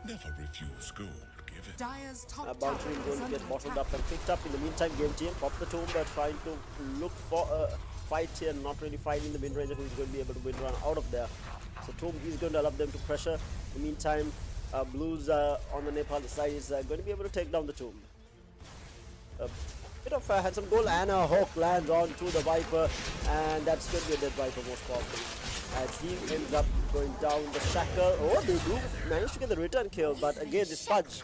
Never refuse gold, give it. Dire's top Boundary tower going is to under get bottled attack. up and picked up. In the meantime, Game Team pops the tomb, but trying to look for a fight here, not really finding the Wind Ranger who is going to be able to win run out of there. So Tomb is going to allow them to pressure. In the meantime, Blues on the Nepal side is going to be able to take down the Tomb. A bit of handsome goal and a hook lands onto the Viper, and that's going to be a dead Viper most probably. As he ends up going down the Shackle. Oh, they do manage to get the return kill, but again this Pudge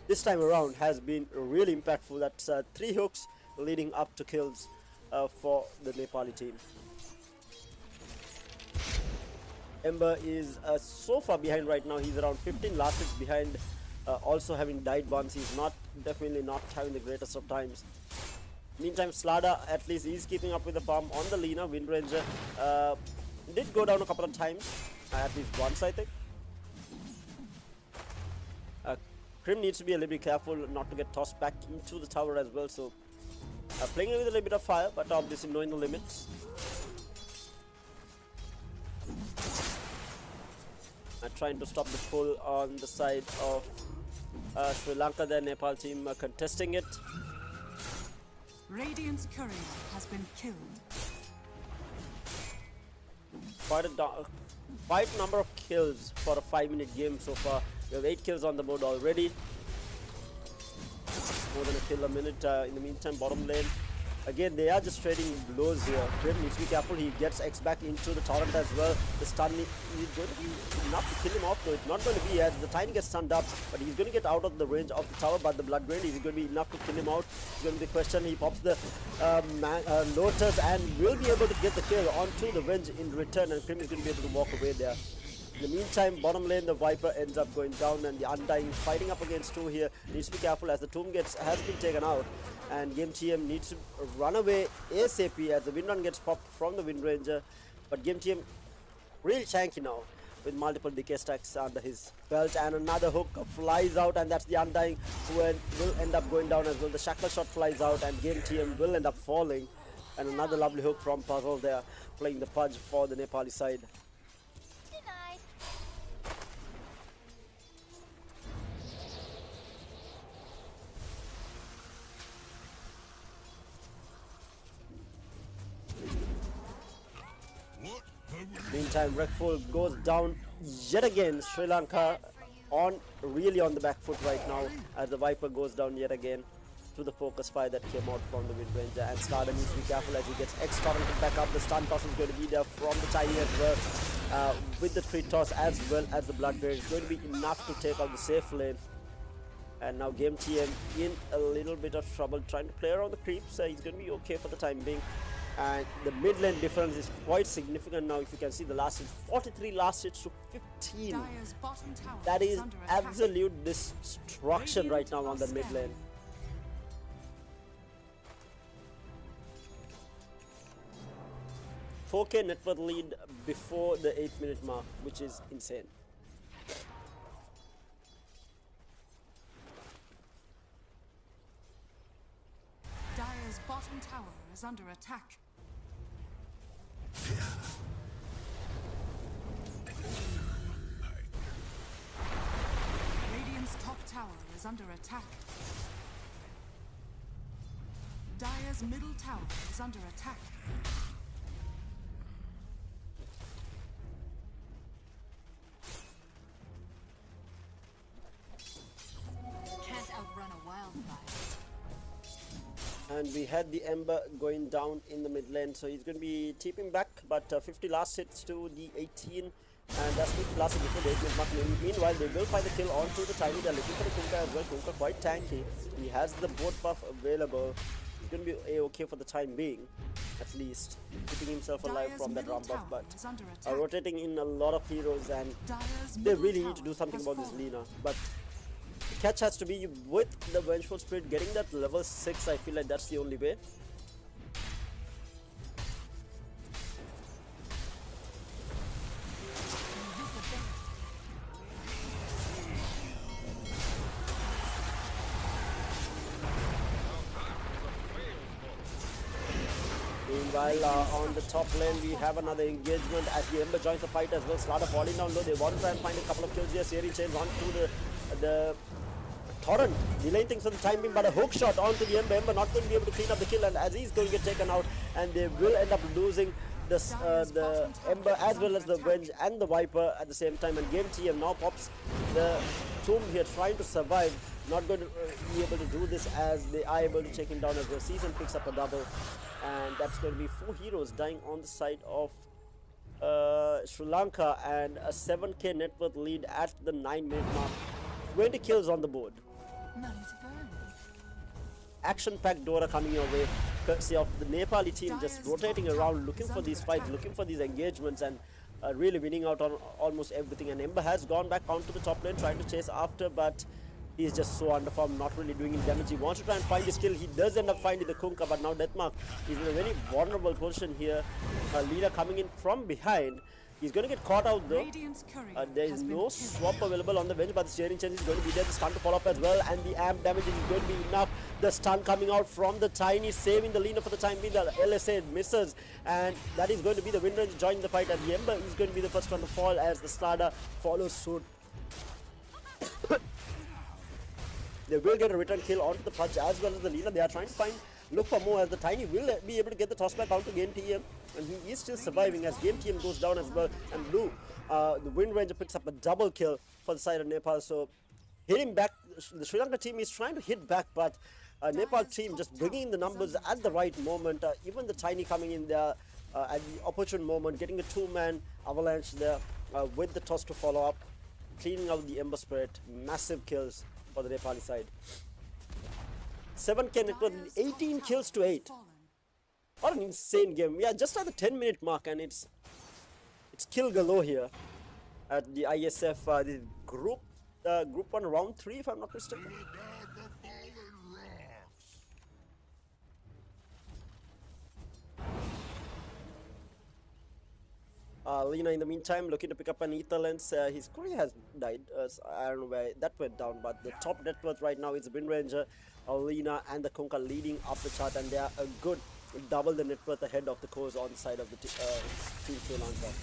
this time around has been really impactful. That's 3 hooks leading up to kills for the Nepali team. Ember is so far behind right now. He's around 15 last hits behind, also having died once. He's definitely not having the greatest of times. Meantime, Slada at least is keeping up with the farm on the Lina. Wind Ranger did go down a couple of times, at least once I think. Krim needs to be a little bit careful not to get tossed back into the tower as well, so playing with a little bit of fire, but obviously knowing the limits. Trying to stop the pull on the side of Sri Lanka. The Nepal team contesting it. Radiant's courier has been killed. Quite a number of kills for a 5-minute game so far. We have 8 kills on the board already. More than a kill a minute. In the meantime, bottom lane. Again, they are just trading blows here. Grim needs to be careful. He gets X back into the torrent as well. The stun is going to be enough to kill him off. No, it's not going to be as the Tiny gets stunned up. But he's going to get out of the range of the tower. But the Blood Drain is going to be enough to kill him out. It's going to be the question. He pops the Lotus and will be able to get the kill onto the range in return. And Grim is going to be able to walk away there. In the meantime, bottom lane, the Viper ends up going down, and the Undying fighting up against 2 here. Needs to be careful as the Tomb has been taken out, and Game TM needs to run away ASAP as the Windrun gets popped from the Wind Ranger. But Game TM really tanky now with multiple decay stacks under his belt, and another hook flies out, and that's the Undying who will end up going down as well. The Shackle Shot flies out, and Game TM will end up falling, and another lovely hook from Puzzle there, playing the Pudge for the Nepali side. Meantime, Wreckful goes down yet again. Sri Lanka really on the back foot right now as the Viper goes down yet again to the focus fire that came out from the Wind Ranger, and Starter needs to be careful as he gets X-torrented back up. The stun toss is going to be there from the Tiny as well, with the tree toss as well as the Blood Drain. It's going to be enough to take out the safe lane. And now Game TM in a little bit of trouble trying to play around the creeps. He's going to be okay for the time being. And the mid lane difference is quite significant now. If you can see the last hit, 43 last hits to 15. That is absolute destruction right now on the mid lane. $4K net worth lead before the 8-minute mark, which is insane. Dire's bottom tower is under attack. Radiant's top tower is under attack. Dire's middle tower is under attack. Can't outrun a wildfire. And we had the Ember going down in the mid lane, so he's going to be tipping back, but 50 last hits to the 18, and that's 50 last hits before the 8-minute mark. Meanwhile, they will find the kill onto the Tiny. They're looking for the Kunkka as well. Kunkka quite tanky. He has the board buff available. He's going to be a-okay for the time being, at least, keeping himself alive from that round buff, but rotating in a lot of heroes, and they really need to do something about this Lina. But the catch has to be with the Vengeful Spirit getting that level 6. I feel like that's the only way. Meanwhile, on the top lane, we have another engagement as the Ember joins the fight as well. Slaughter falling down low. They want to try and find a couple of kills here. Searing Chain onto the Torrent, delaying things for the time being, but a hook shot onto the Ember. Ember not going to be able to clean up the kill, and as he's going to get taken out, and they will end up losing the Ember as well as the Venge and the Viper at the same time. And Game TM now pops the Tomb here, trying to survive. Not going to be able to do this as they are able to take him down as well. Season picks up a double, and that's going to be 4 heroes dying on the side of Sri Lanka, and a 7K net worth lead at the 9-minute mark. 20 kills on the board. Money to burn. Action-packed Dota coming your way, courtesy of the Nepali team, just rotating around, looking for these fights, looking for these engagements, and really winning out on almost everything. And Ember has gone back onto the top lane, trying to chase after, but he's just so underformed, not really doing any damage. He wants to try and find his kill. He does end up finding the Kunkka, but now Deathmark is in a very vulnerable position here. Leader coming in from behind. He's going to get caught out though. There is no swap available on the bench, but the Searing Chain is going to be there. The stun to follow up as well, and the amp damage is going to be enough. The stun coming out from the Tiny, saving the Lina for the time being. The LSA misses, and that is going to be the Wind Ranger joining the fight, and the Ember is going to be the first one to fall as the Slada follows suit. They will get a return kill onto the Pudge as well as the Lina. They are trying to find look for more, as the Tiny will be able to get the toss back out to Game TM, and he is still surviving as Game TM goes down as well. And Blue, the Wind Ranger picks up a double kill for the side of Nepal. So hitting back, the Sri Lanka team is trying to hit back, but Nepal team just bringing in the numbers at the right moment. Even the Tiny coming in there at the opportune moment, getting a two-man avalanche there with the toss to follow up, cleaning out the Ember Spirit. Massive kills for the Nepali side. 7K network, 18 kills to 8. What an insane game. We are just at the 10-minute mark, and it's kill galore here at the IESF the group 1 round 3, if I'm not mistaken. Lina, in the meantime, looking to pick up an ether lens. His career has died. I don't know where that went down, but the top net worth right now is Wind Ranger, Lina, and the Konka leading up the chart, and they are a good double the net worth ahead of the course on the side of the team Sri Lanka.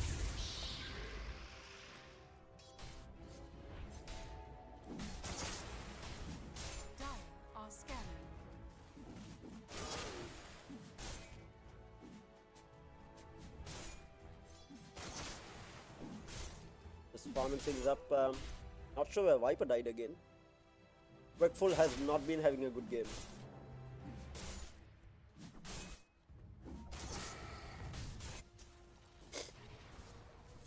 Farming things up. Not sure where Viper died again. Wakeful has not been having a good game.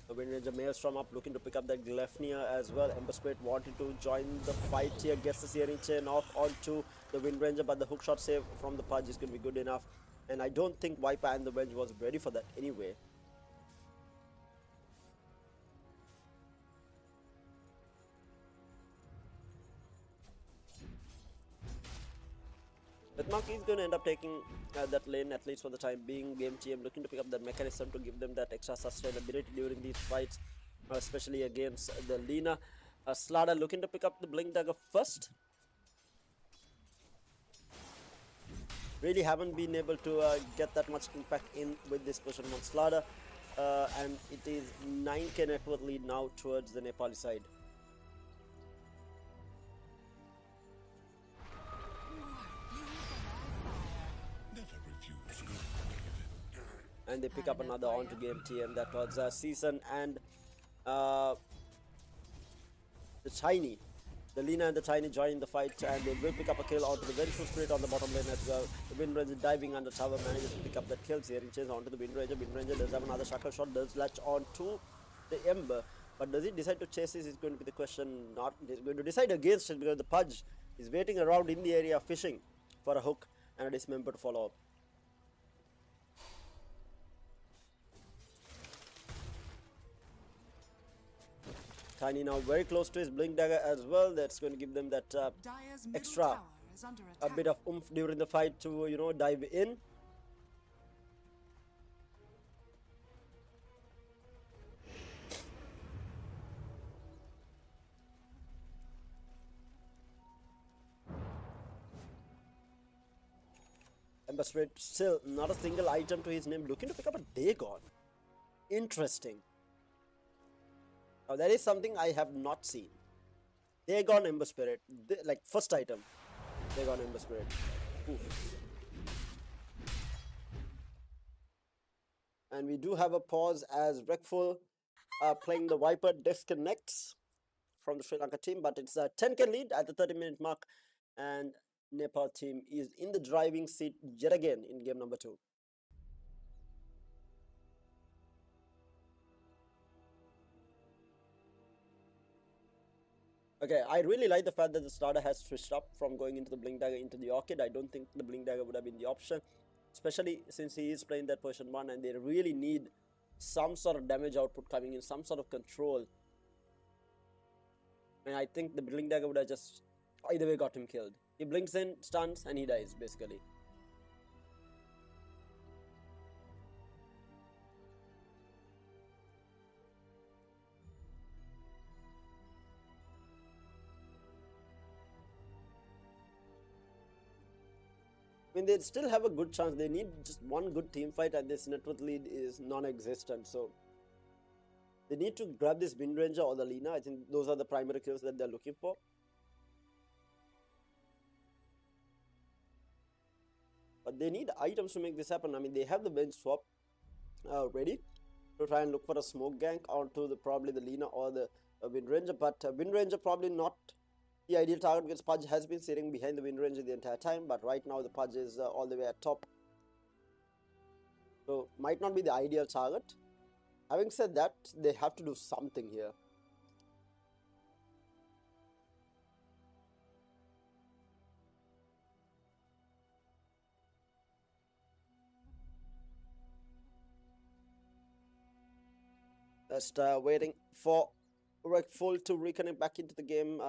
Wind Ranger Maelstrom up, looking to pick up that Glefnia as well. Ember Spirit wanted to join the fight here, gets the Searing Chain off onto the Wind Ranger, but the hookshot save from the Pudge is going to be good enough. And I don't think Viper and the Venge was ready for that anyway. Monkey is going to end up taking that lane, at least for the time being. Game TM looking to pick up that mechanism to give them that extra sustainability during these fights, especially against the Lina. Slada looking to pick up the Blink Dagger first. Really haven't been able to get that much impact in with this position on Slada. And it is 9k net worth lead now towards the Nepali side. And they pick up another onto Game TM. That was Season and the Tiny. The Lina and the Tiny joining the fight, and they will pick up a kill onto the Vengeful Spirit on the bottom lane as well. The Wind Ranger diving under tower manages to pick up that kill. Searing Chains onto the Wind Ranger. Wind Ranger does have another Shackle Shot, does latch onto the Ember. But does he decide to chase this is going to be the question. Not, he's going to decide against it, because the Pudge is waiting around in the area fishing for a hook and a Dismember to follow up. Tiny now very close to his Blink Dagger as well. That's going to give them that extra a bit of oomph during the fight to, you know, dive in. Ember Spirit still not a single item to his name, looking to pick up a Dagon. Interesting. Now that is something I have not seen. Dagon Ember Spirit, like first item. Dagon Ember Spirit. Oof. And we do have a pause as Wreckful playing the Viper disconnects from the Sri Lanka team, but it's a 10k lead at the 30-minute mark, and Nepal team is in the driving seat yet again in game number 2. Okay, I really like the fact that the starter has switched up from going into the Blink Dagger into the Orchid. I don't think the Blink Dagger would have been the option, especially since he is playing that position 1 and they really need some sort of damage output coming in, some sort of control. And I think the Blink Dagger would have just either way got him killed. He blinks in, stuns, and he dies basically. I mean, they still have a good chance. They need just one good team fight, and this net worth lead is non-existent. So they need to grab this Wind Ranger or the Lina. I think those are the primary kills that they're looking for. But they need items to make this happen. I mean, they have the bench swap ready to try and look for a smoke gank onto probably the Lina or the Wind Ranger, but Wind Ranger probably not the ideal target because Pudge has been sitting behind the Wind Ranger the entire time, but right now the Pudge is all the way at top, so might not be the ideal target. Having said that, they have to do something here. Just waiting for Rekful to reconnect back into the game.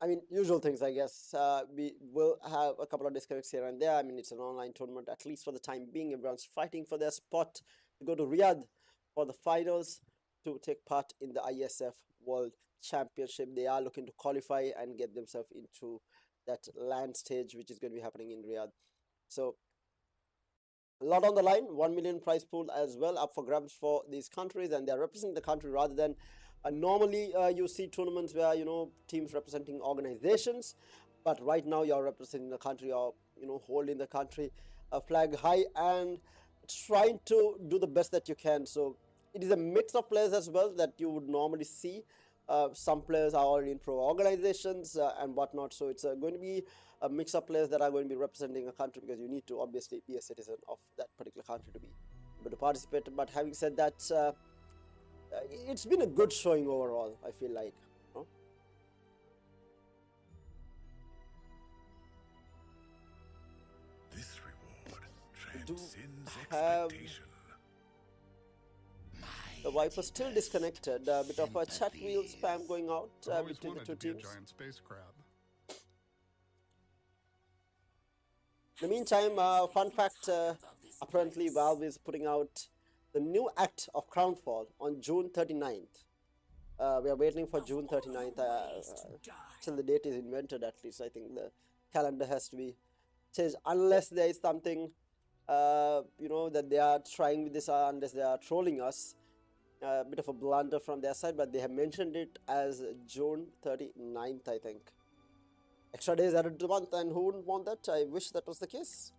I mean, usual things, I guess. We will have a couple of disconnects here and there. I mean, it's an online tournament, at least for the time being. Everyone's fighting for their spot to go to Riyadh for the finals to take part in the IESF World Championship. They are looking to qualify and get themselves into that land stage, which is going to be happening in Riyadh. So, a lot on the line. 1 million prize pool as well up for grabs for these countries, and they're representing the country rather than normally you see tournaments where, you know, teams representing organizations, but right now you're representing the country, or, you know, holding the country flag high and trying to do the best that you can. So it is a mix of players as well that you would normally see. Some players are already in pro organizations and whatnot, so it's going to be a mix of players that are going to be representing a country, because you need to obviously be a citizen of that particular country to be able to participate. But having said that, it's been a good showing overall, I feel like. You know? This reward transcends have expectation. the Viper still disconnected. A bit of a chat wheel spam going out Always between the wanted two to be a teams. giant space crab. In the meantime, fun fact, apparently Valve is putting out the new act of Crownfall on June 39th. We are waiting for June 39th till the date is invented, at least. I think the calendar has to be changed, unless there is something, you know, that they are trying with this, unless they are trolling us. A bit of a blunder from their side, but they have mentioned it as June 39th, I think. Extra days added to the month, and who wouldn't want that? I wish that was the case.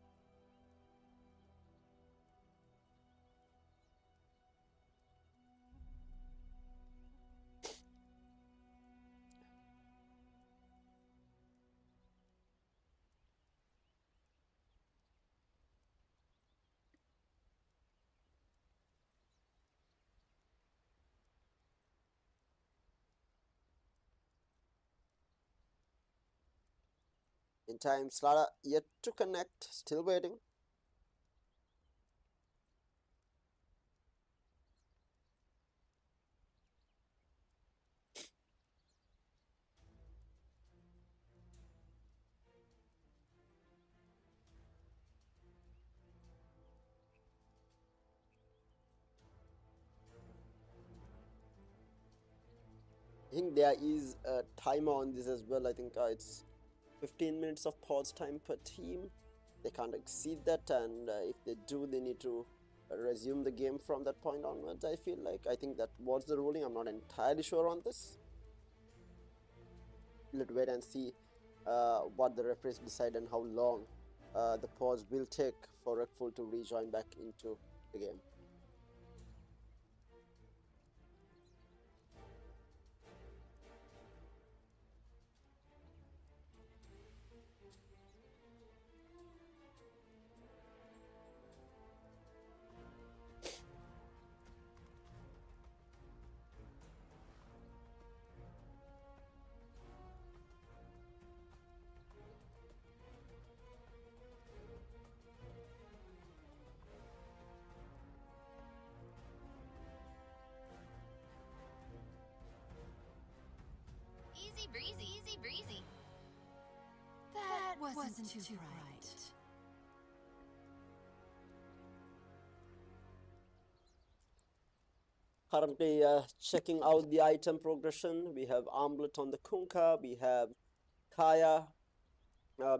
In time, Slada yet to connect, still waiting. I think there is a timer on this as well. I think it's 15 minutes of pause time per team. They can't exceed that, and if they do, they need to resume the game from that point onwards, I feel like. I think that was the ruling. I'm not entirely sure on this. Let's wait and see what the referees decide and how long the pause will take for Rekful to rejoin back into the game. Easy breezy, easy breezy. That wasn't too bright. Currently checking out the item progression. We have Armlet on the Kunkka. We have Kaya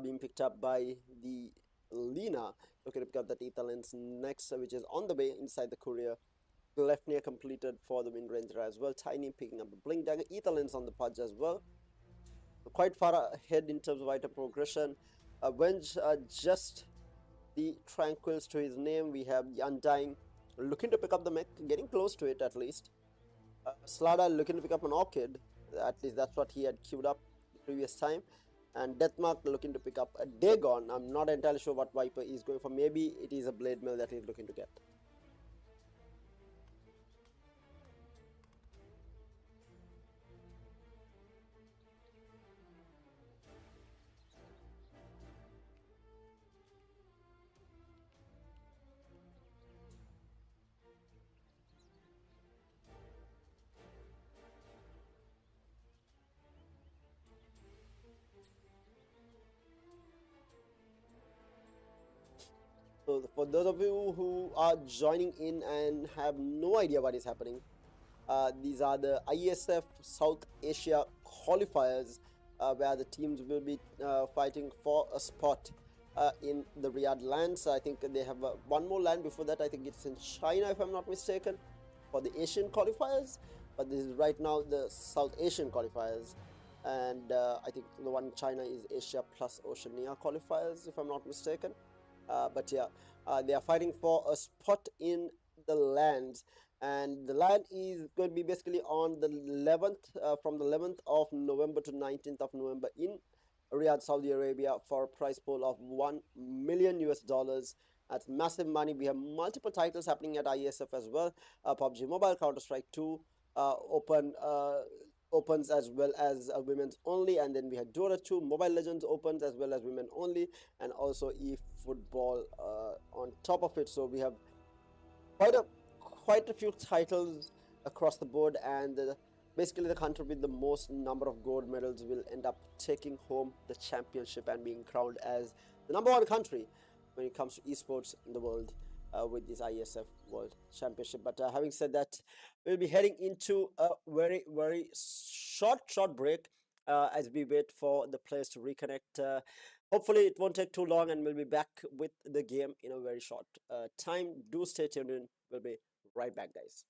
being picked up by the Lina. Looking to pick up that Ether Lens next, which is on the way inside the courier. Gleipnir completed for the Wind Ranger as well. Tiny picking up the Blink Dagger. Ether Lens on the Pudge as well. Quite far ahead in terms of item progression. Venge, just the Tranquils to his name. We have the Undying looking to pick up the mech, getting close to it at least. Slada looking to pick up an Orchid, at least that's what he had queued up the previous time. And Deathmark looking to pick up a Dagon. I'm not entirely sure what Viper is going for. Maybe it is a Blade Mill that he's looking to get. So for those of you who are joining in and have no idea what is happening, these are the IESF South Asia qualifiers, where the teams will be fighting for a spot in the Riyadh lands. I think they have one more land before that. I think it's in China, if I'm not mistaken, for the Asian qualifiers. But this is right now the South Asian qualifiers, and I think the one in China is Asia plus Oceania qualifiers, if I'm not mistaken. But yeah, they are fighting for a spot in the lands, and the land is going to be basically on the 11th, from the 11th of November to 19th of November in Riyadh, Saudi Arabia, for a prize pool of $1 million US. That's massive money. We have multiple titles happening at IESF as well. PUBG Mobile, Counter-Strike 2, opens as well as women's only, and then we had Dota 2, Mobile Legends opens as well as women only, and also eFootball on top of it. So we have quite a few titles across the board, and basically the country with the most number of gold medals will end up taking home the championship and being crowned as the #1 country when it comes to esports in the world, with this IESF World Championship. But having said that, we'll be heading into a very short break as we wait for the players to reconnect. Hopefully it won't take too long, and we'll be back with the game in a very short time. Do stay tuned in. We'll be right back, guys.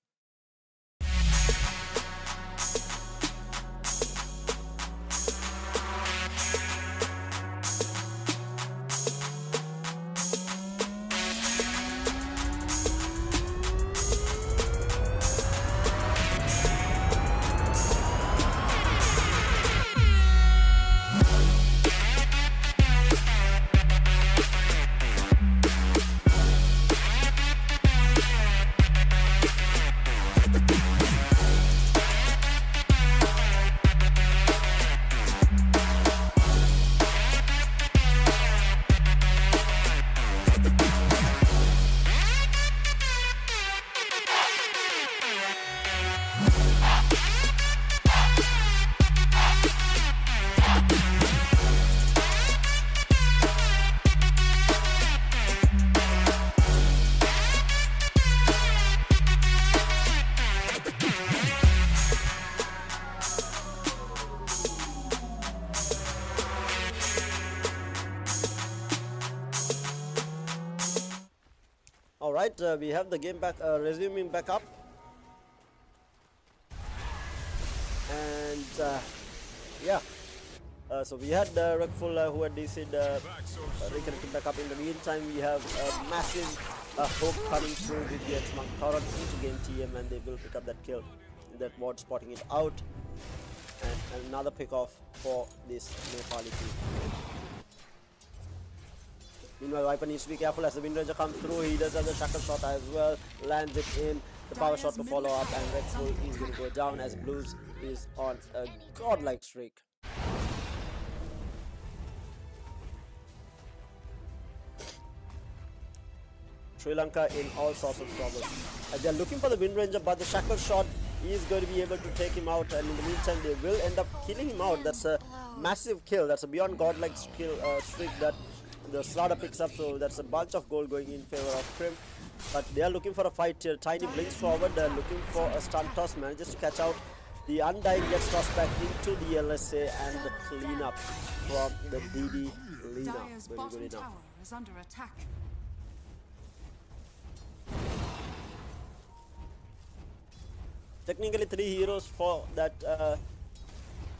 Alright, we have the game back, resuming back up. And yeah, so we had Rekful who had DC'd reconnecting back up. In the meantime, we have a massive hope coming through with the X-Monk Tauron into game TM, and they will pick up that kill. That mod spotting it out, and another pick off for this Nepali team. Meanwhile, Viper needs to be careful as the Wind Ranger comes through. He does have the shackle shot as well, lands it in, the power shot to follow up, and Rekful is going to go down as Blues is on a godlike streak. Sri Lanka in all sorts of trouble. They're looking for the Wind Ranger, but the shackle shot is going to be able to take him out, and in the meantime they will end up killing him out. That's a massive kill. That's a beyond godlike skill streak that the Slaughter picks up, so that's a bunch of gold going in favor of Crim. But they are looking for a fight here. Tiny blinks forward, they're looking for a stun toss, manages to catch out. The Undying gets tossed back into the LSA, and the cleanup from the DD Lina. Dire's Very bottom good enough. tower is under attack. Technically 3 heroes for that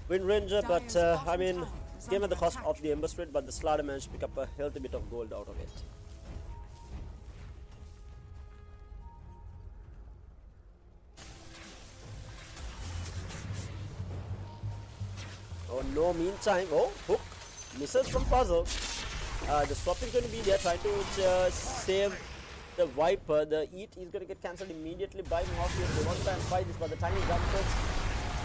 Wind Ranger, but I mean, is Came at under the cost attack. of the Ember Spirit, but the Slaughter managed to pick up a healthy bit of gold out of it. Oh no, meantime, oh, hook misses from puzzle. The swap is going to be there, trying to save the Viper. The eat is going to get cancelled immediately by Morpheus. They want to try and fight this, but the tiny jumpers.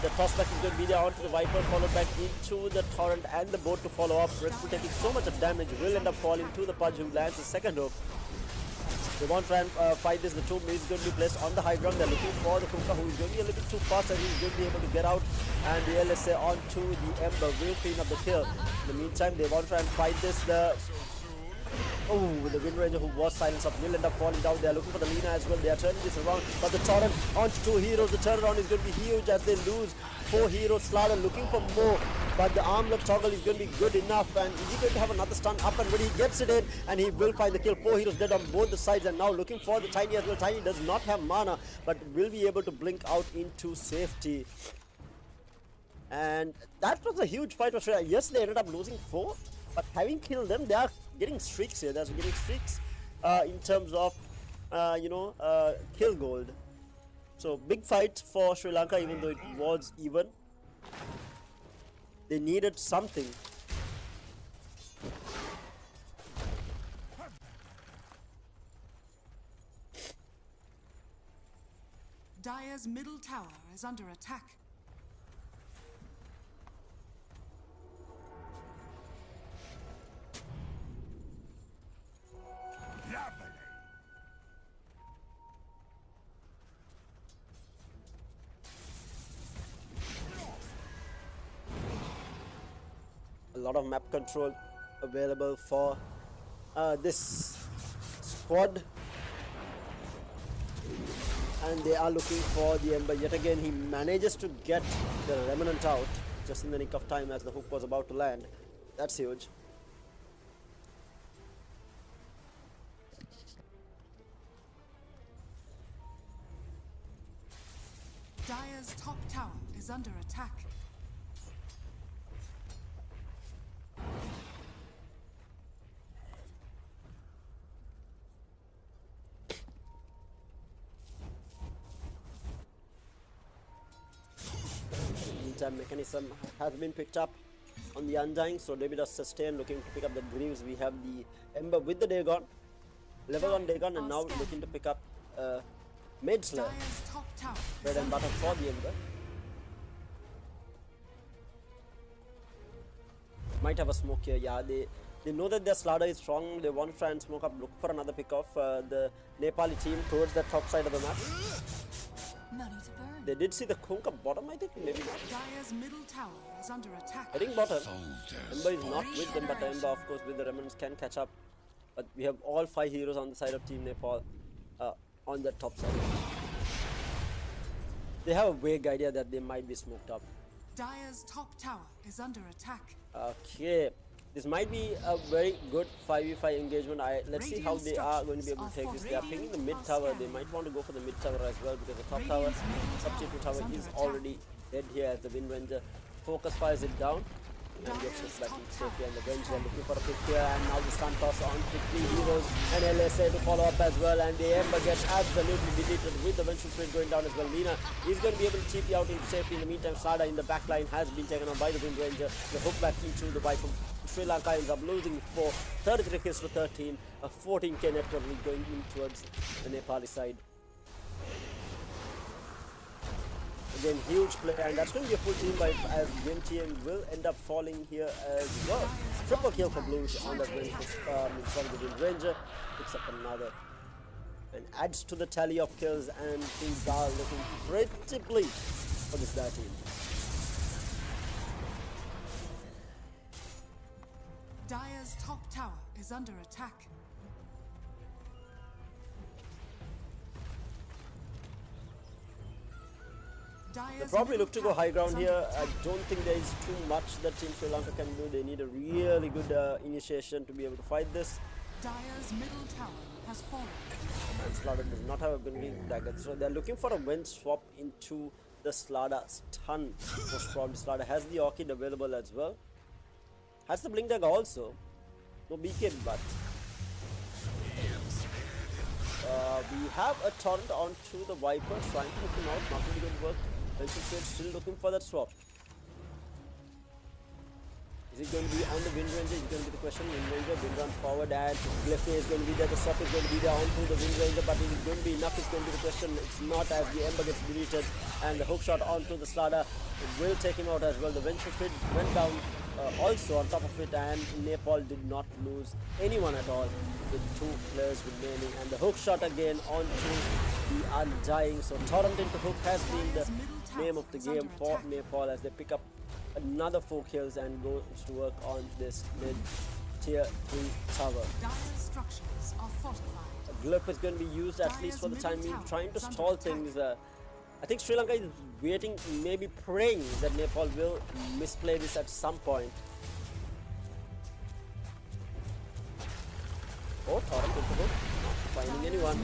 The tossback is going to be there onto the Viper, followed back into the Torrent and the boat to follow up. Red Bull taking so much of damage, will end up falling to the Pudge, who lands the second hook. They want to try and fight this. The tomb is going to be placed on the high ground. They're looking for the Kunkka, who is going to be a little bit too fast, and he's going to be able to get out. And the LSA onto the Ember will clean up the kill. In the meantime, they want to try and fight this. The Wind Ranger, who was silenced up, will end up falling down. They are looking for the Lina as well. They are turning this around, but the Torrent onto 2 heroes. The turnaround is going to be huge as they lose 4 heroes. Slaughter looking for more, but the armlet toggle is going to be good enough. And is he going to have another stun up and ready? He gets it in, and he will find the kill. 4 heroes dead on both the sides, and now looking for the Tiny as well. Tiny does not have mana, but will be able to blink out into safety. And that was a huge fight for Sri Lanka. Yes, they ended up losing 4, but having killed them, they are getting streaks here. They're getting streaks in terms of, kill gold. So big fight for Sri Lanka, even though it was even. They needed something. Dire's middle tower is under attack. A lot of map control available for this squad, and they are looking for the Ember. Yet again, he manages to get the Remnant out just in the nick of time as the hook was about to land. That's huge. Dire's top tower is under attack. Meantime, mechanism has been picked up on the Undying, so David does sustain, looking to pick up the Greaves. We have the Ember with the Dagon, level 1 Dagon, and now looking to pick up Maid Slayer. Dire's top tower Bread and butter for the Ember. Might have a smoke here. Yeah, they know that their Slaughter is strong. They want to try and smoke up, look for another pick off the Nepali team towards the top side of the map. Money to burn. They did see the Kunkka bottom, I think, maybe not. Dire's middle tower is under attack. Heading bottom. Ember is not with them, but Ember, of course, with the remnants can catch up. But we have all 5 heroes on the side of Team Nepal on the top side. They have a vague idea that they might be smoked up. Dire's top tower is under attack. Okay, this might be a very good 5v5 engagement. Let's see how they are going to be able to take this. They are picking the mid tower. They might want to go for the mid tower as well, because the top tower, substitute tower, is already dead here as the Wind Ranger focus fires it down and gets it back into safety. And the Ranger looking for a pick here, and now the stun toss on to 3 heroes and LSA to follow up as well, and the Ember gets absolutely deleted with the Vengeful Spirit going down as well. Lina is going to be able to TP out into safety. In the meantime, Slaughter in the back line has been taken on by the Wind Ranger. The hook back into the Viper. Sri Lanka ends up losing 4, 33 kills to 13, a 14k net currently going in towards the Nepali side. Again, huge play, and that's going to be a full team by as GMTM will end up falling here as well. Triple kill for Blues on that win from the Wind Ranger. Picks up another and adds to the tally of kills, and things are looking pretty bleak for this Dire team. Dire's top tower is under attack. They probably look to go high ground here. I don't think there is too much that Team Sri Lanka can do. They need a really good initiation to be able to fight this. Dire's middle tower has fallen. And Slaughter does not have a Gunning dagger, so they're looking for a wind swap into the Slaughter stun. Most probably Slaughter has the Orchid available as well. Has the blink dagger also. No BK, but we have a torrent onto the Viper, trying to hook him out. Not really good work. Venture still looking for that swap. Is it going to be on the Wind Ranger? Is going to be the question. Wind Ranger, Wind runs forward, and Glyph is going to be there. The swap is going to be there onto the Wind Ranger, but is it going to be enough? Is going to be the question. It's not, as the Ember gets deleted, and the hook shot onto the Slada will take him out as well. The Venture Speed went down also on top of it, and Nepal did not lose anyone at all with 2 players remaining, and the hook shot again onto the Undying. So torrent into hook has been the name of the game for Nepal as they pick up another 4 kills and goes to work on this mid tier 3 tower. Dire structures are fortified. Glyph is going to be used at least for the time being, trying to stall things. I think Sri Lanka is waiting, maybe praying that Nepal will misplay this at some point. Oh, torrent into hook, not finding anyone.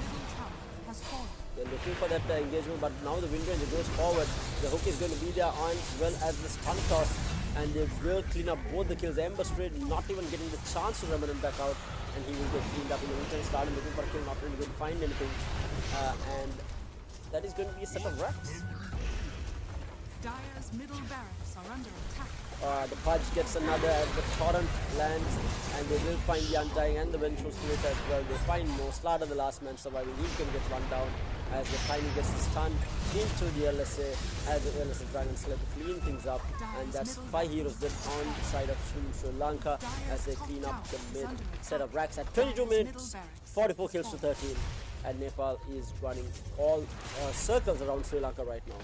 Has fallen. They're looking for that engagement, but now the Wind Ranger goes forward. The hook is going to be there as well as the stun toss, and they will clean up both the kills. Ember Spirit not even getting the chance to Remnant back out, and he will get cleaned up in the meantime. Started looking for a kill, not really going to find anything, and that is going to be a set of racks. Dire's middle barracks are under attack. The Pudge gets another as the torrent lands, and they will find the Undying and the Vengeful Spirit as well. They find Mo Slada, the last man surviving. He's going to get run down as the Tiny gets the stun into the LSA as the LSA Dragon Slayer to clean things up, and that's 5 heroes dead on the side of Sri Lanka as they clean up the mid set of racks at 22 minutes, 44 kills to 13, and Nepal is running all circles around Sri Lanka right now.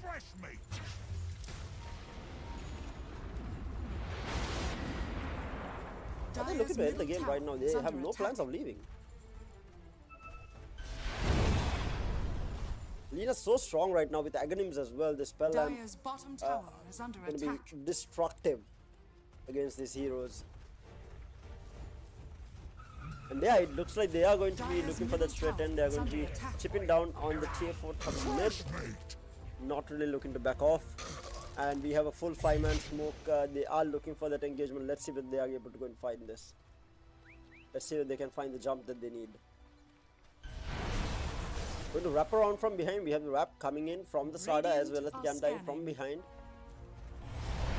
Fresh meat. Are they looking to end the game right now? They have no plans of leaving. Lena's so strong right now with Aghanims as well. The spell lamp Dire's bottom tower is under going to attack. be destructive against these heroes. And yeah, it looks like they are going to be looking for that straight end. They are going to be chipping down on the tier 4 top mid. Not really looking to back off. And we have a full 5-man smoke. They are looking for that engagement. Let's see if they are able to go and find this. Let's see if they can find the jump that they need. Going to wrap around from behind. We have the wrap coming in from the Slada as well as the Undying from behind.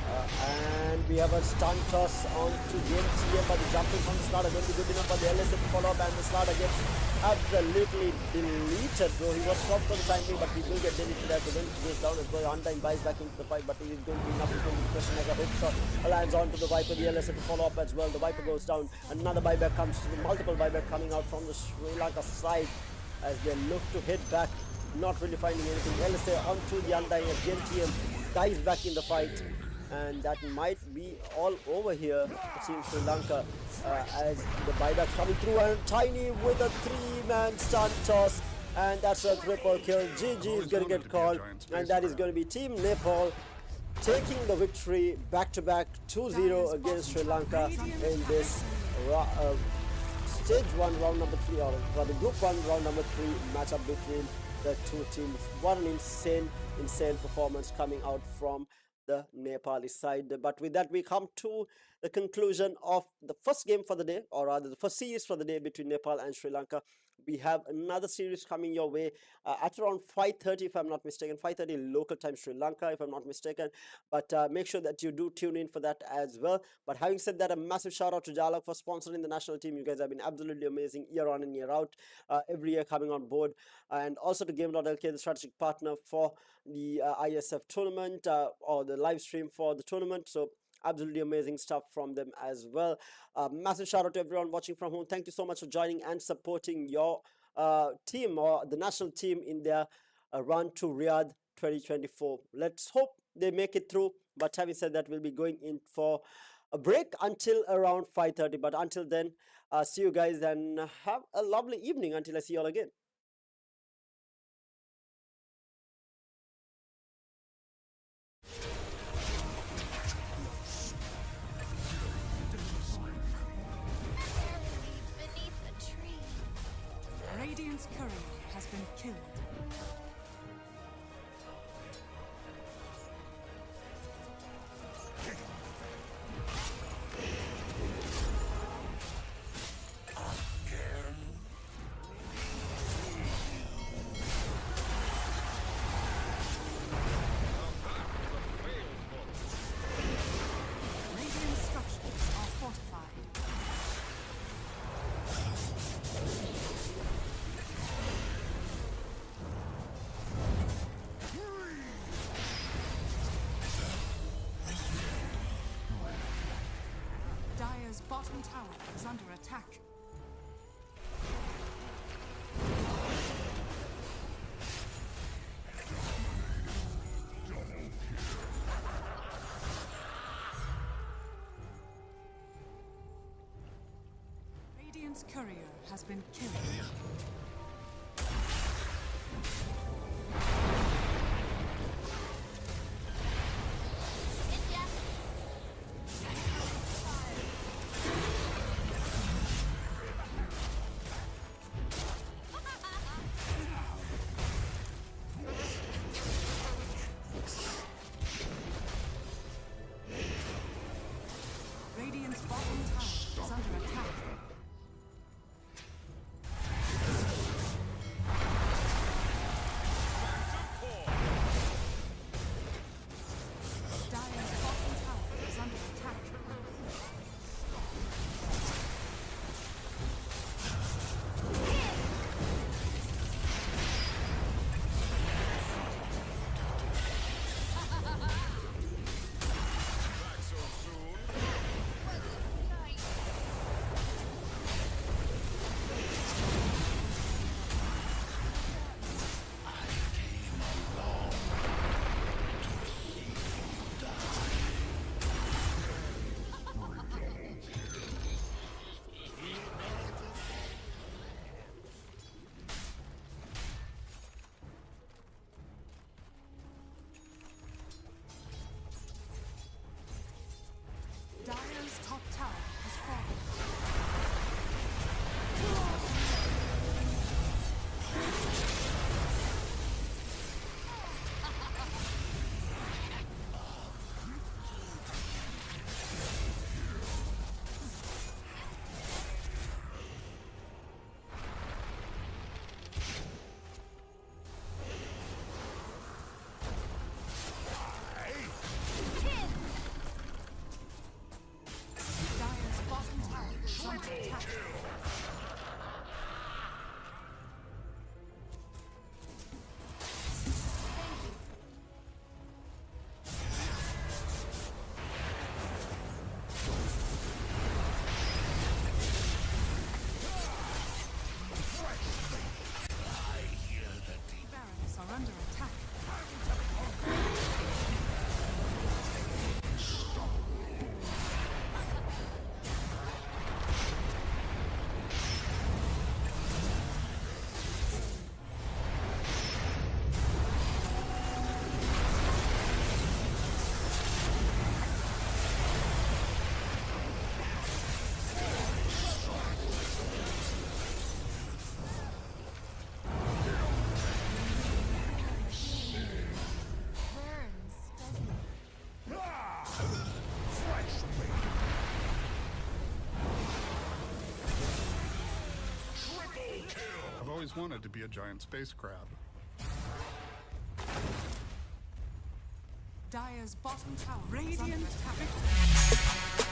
And we have a stun toss on to GameTM, but the jumping from the Slada going to be good enough for the LSA to follow up, and the Slada gets absolutely deleted, bro. He was stopped for the time being, but he will get deleted as the wind goes down as well. Undying buys back into the fight, but it is going to be enough. It's going to be question as a hook shot lands onto the Viper. The LSA to follow up as well. The Viper goes down. Another buyback comes to the multiple buyback coming out from the Sri Lanka side as they look to hit back, not really finding anything. LSA onto the Undying as GameTM dies back in the fight. And that might be all over here, it seems, Sri Lanka, as the buyback coming through, and Tiny with a 3-man stun toss, and that's a triple kill. GG is going to get called, and that is going to be Team Nepal taking the victory back-to-back 2-0 against Sri Lanka in this stage 1 round number 3, or rather group 1 round number 3 matchup between the two teams. What an insane performance coming out from the Nepali side. But with that, we come to the conclusion of the first game for the day, or rather the first series for the day between Nepal and Sri Lanka. We have another series coming your way at around 5:30, if I'm not mistaken, 5:30 local time Sri Lanka, if I'm not mistaken. But make sure that you do tune in for that as well. But having said that, a massive shout out to Dialog for sponsoring the national team. You guys have been absolutely amazing year on and year out, every year coming on board. And also to Gamer.LK, the strategic partner for the IESF tournament, or the live stream for the tournament. So absolutely amazing stuff from them as well. Massive shout out to everyone watching from home. Thank you so much for joining and supporting your team, or the national team, in their run to Riyadh 2024. Let's hope they make it through. But having said that, we'll be going in for a break until around 5:30. But until then, see you guys and have a lovely evening until I see you all again. Beneath the tree. Radiant's courier has been killed. bottom tower is under attack. Radiant's courier has been killed. Radiant's bottom tower is under attack. Dire's bottom tower is under attack. Back so soon. Nice. Dire's top tower has fallen. Dire's bottom tower is under attack. Barracks are under attack. Burns, doesn't it? Fresh meat. Triple kill. I've always wanted to be a giant space crab. Dire's bottom tower is under attack.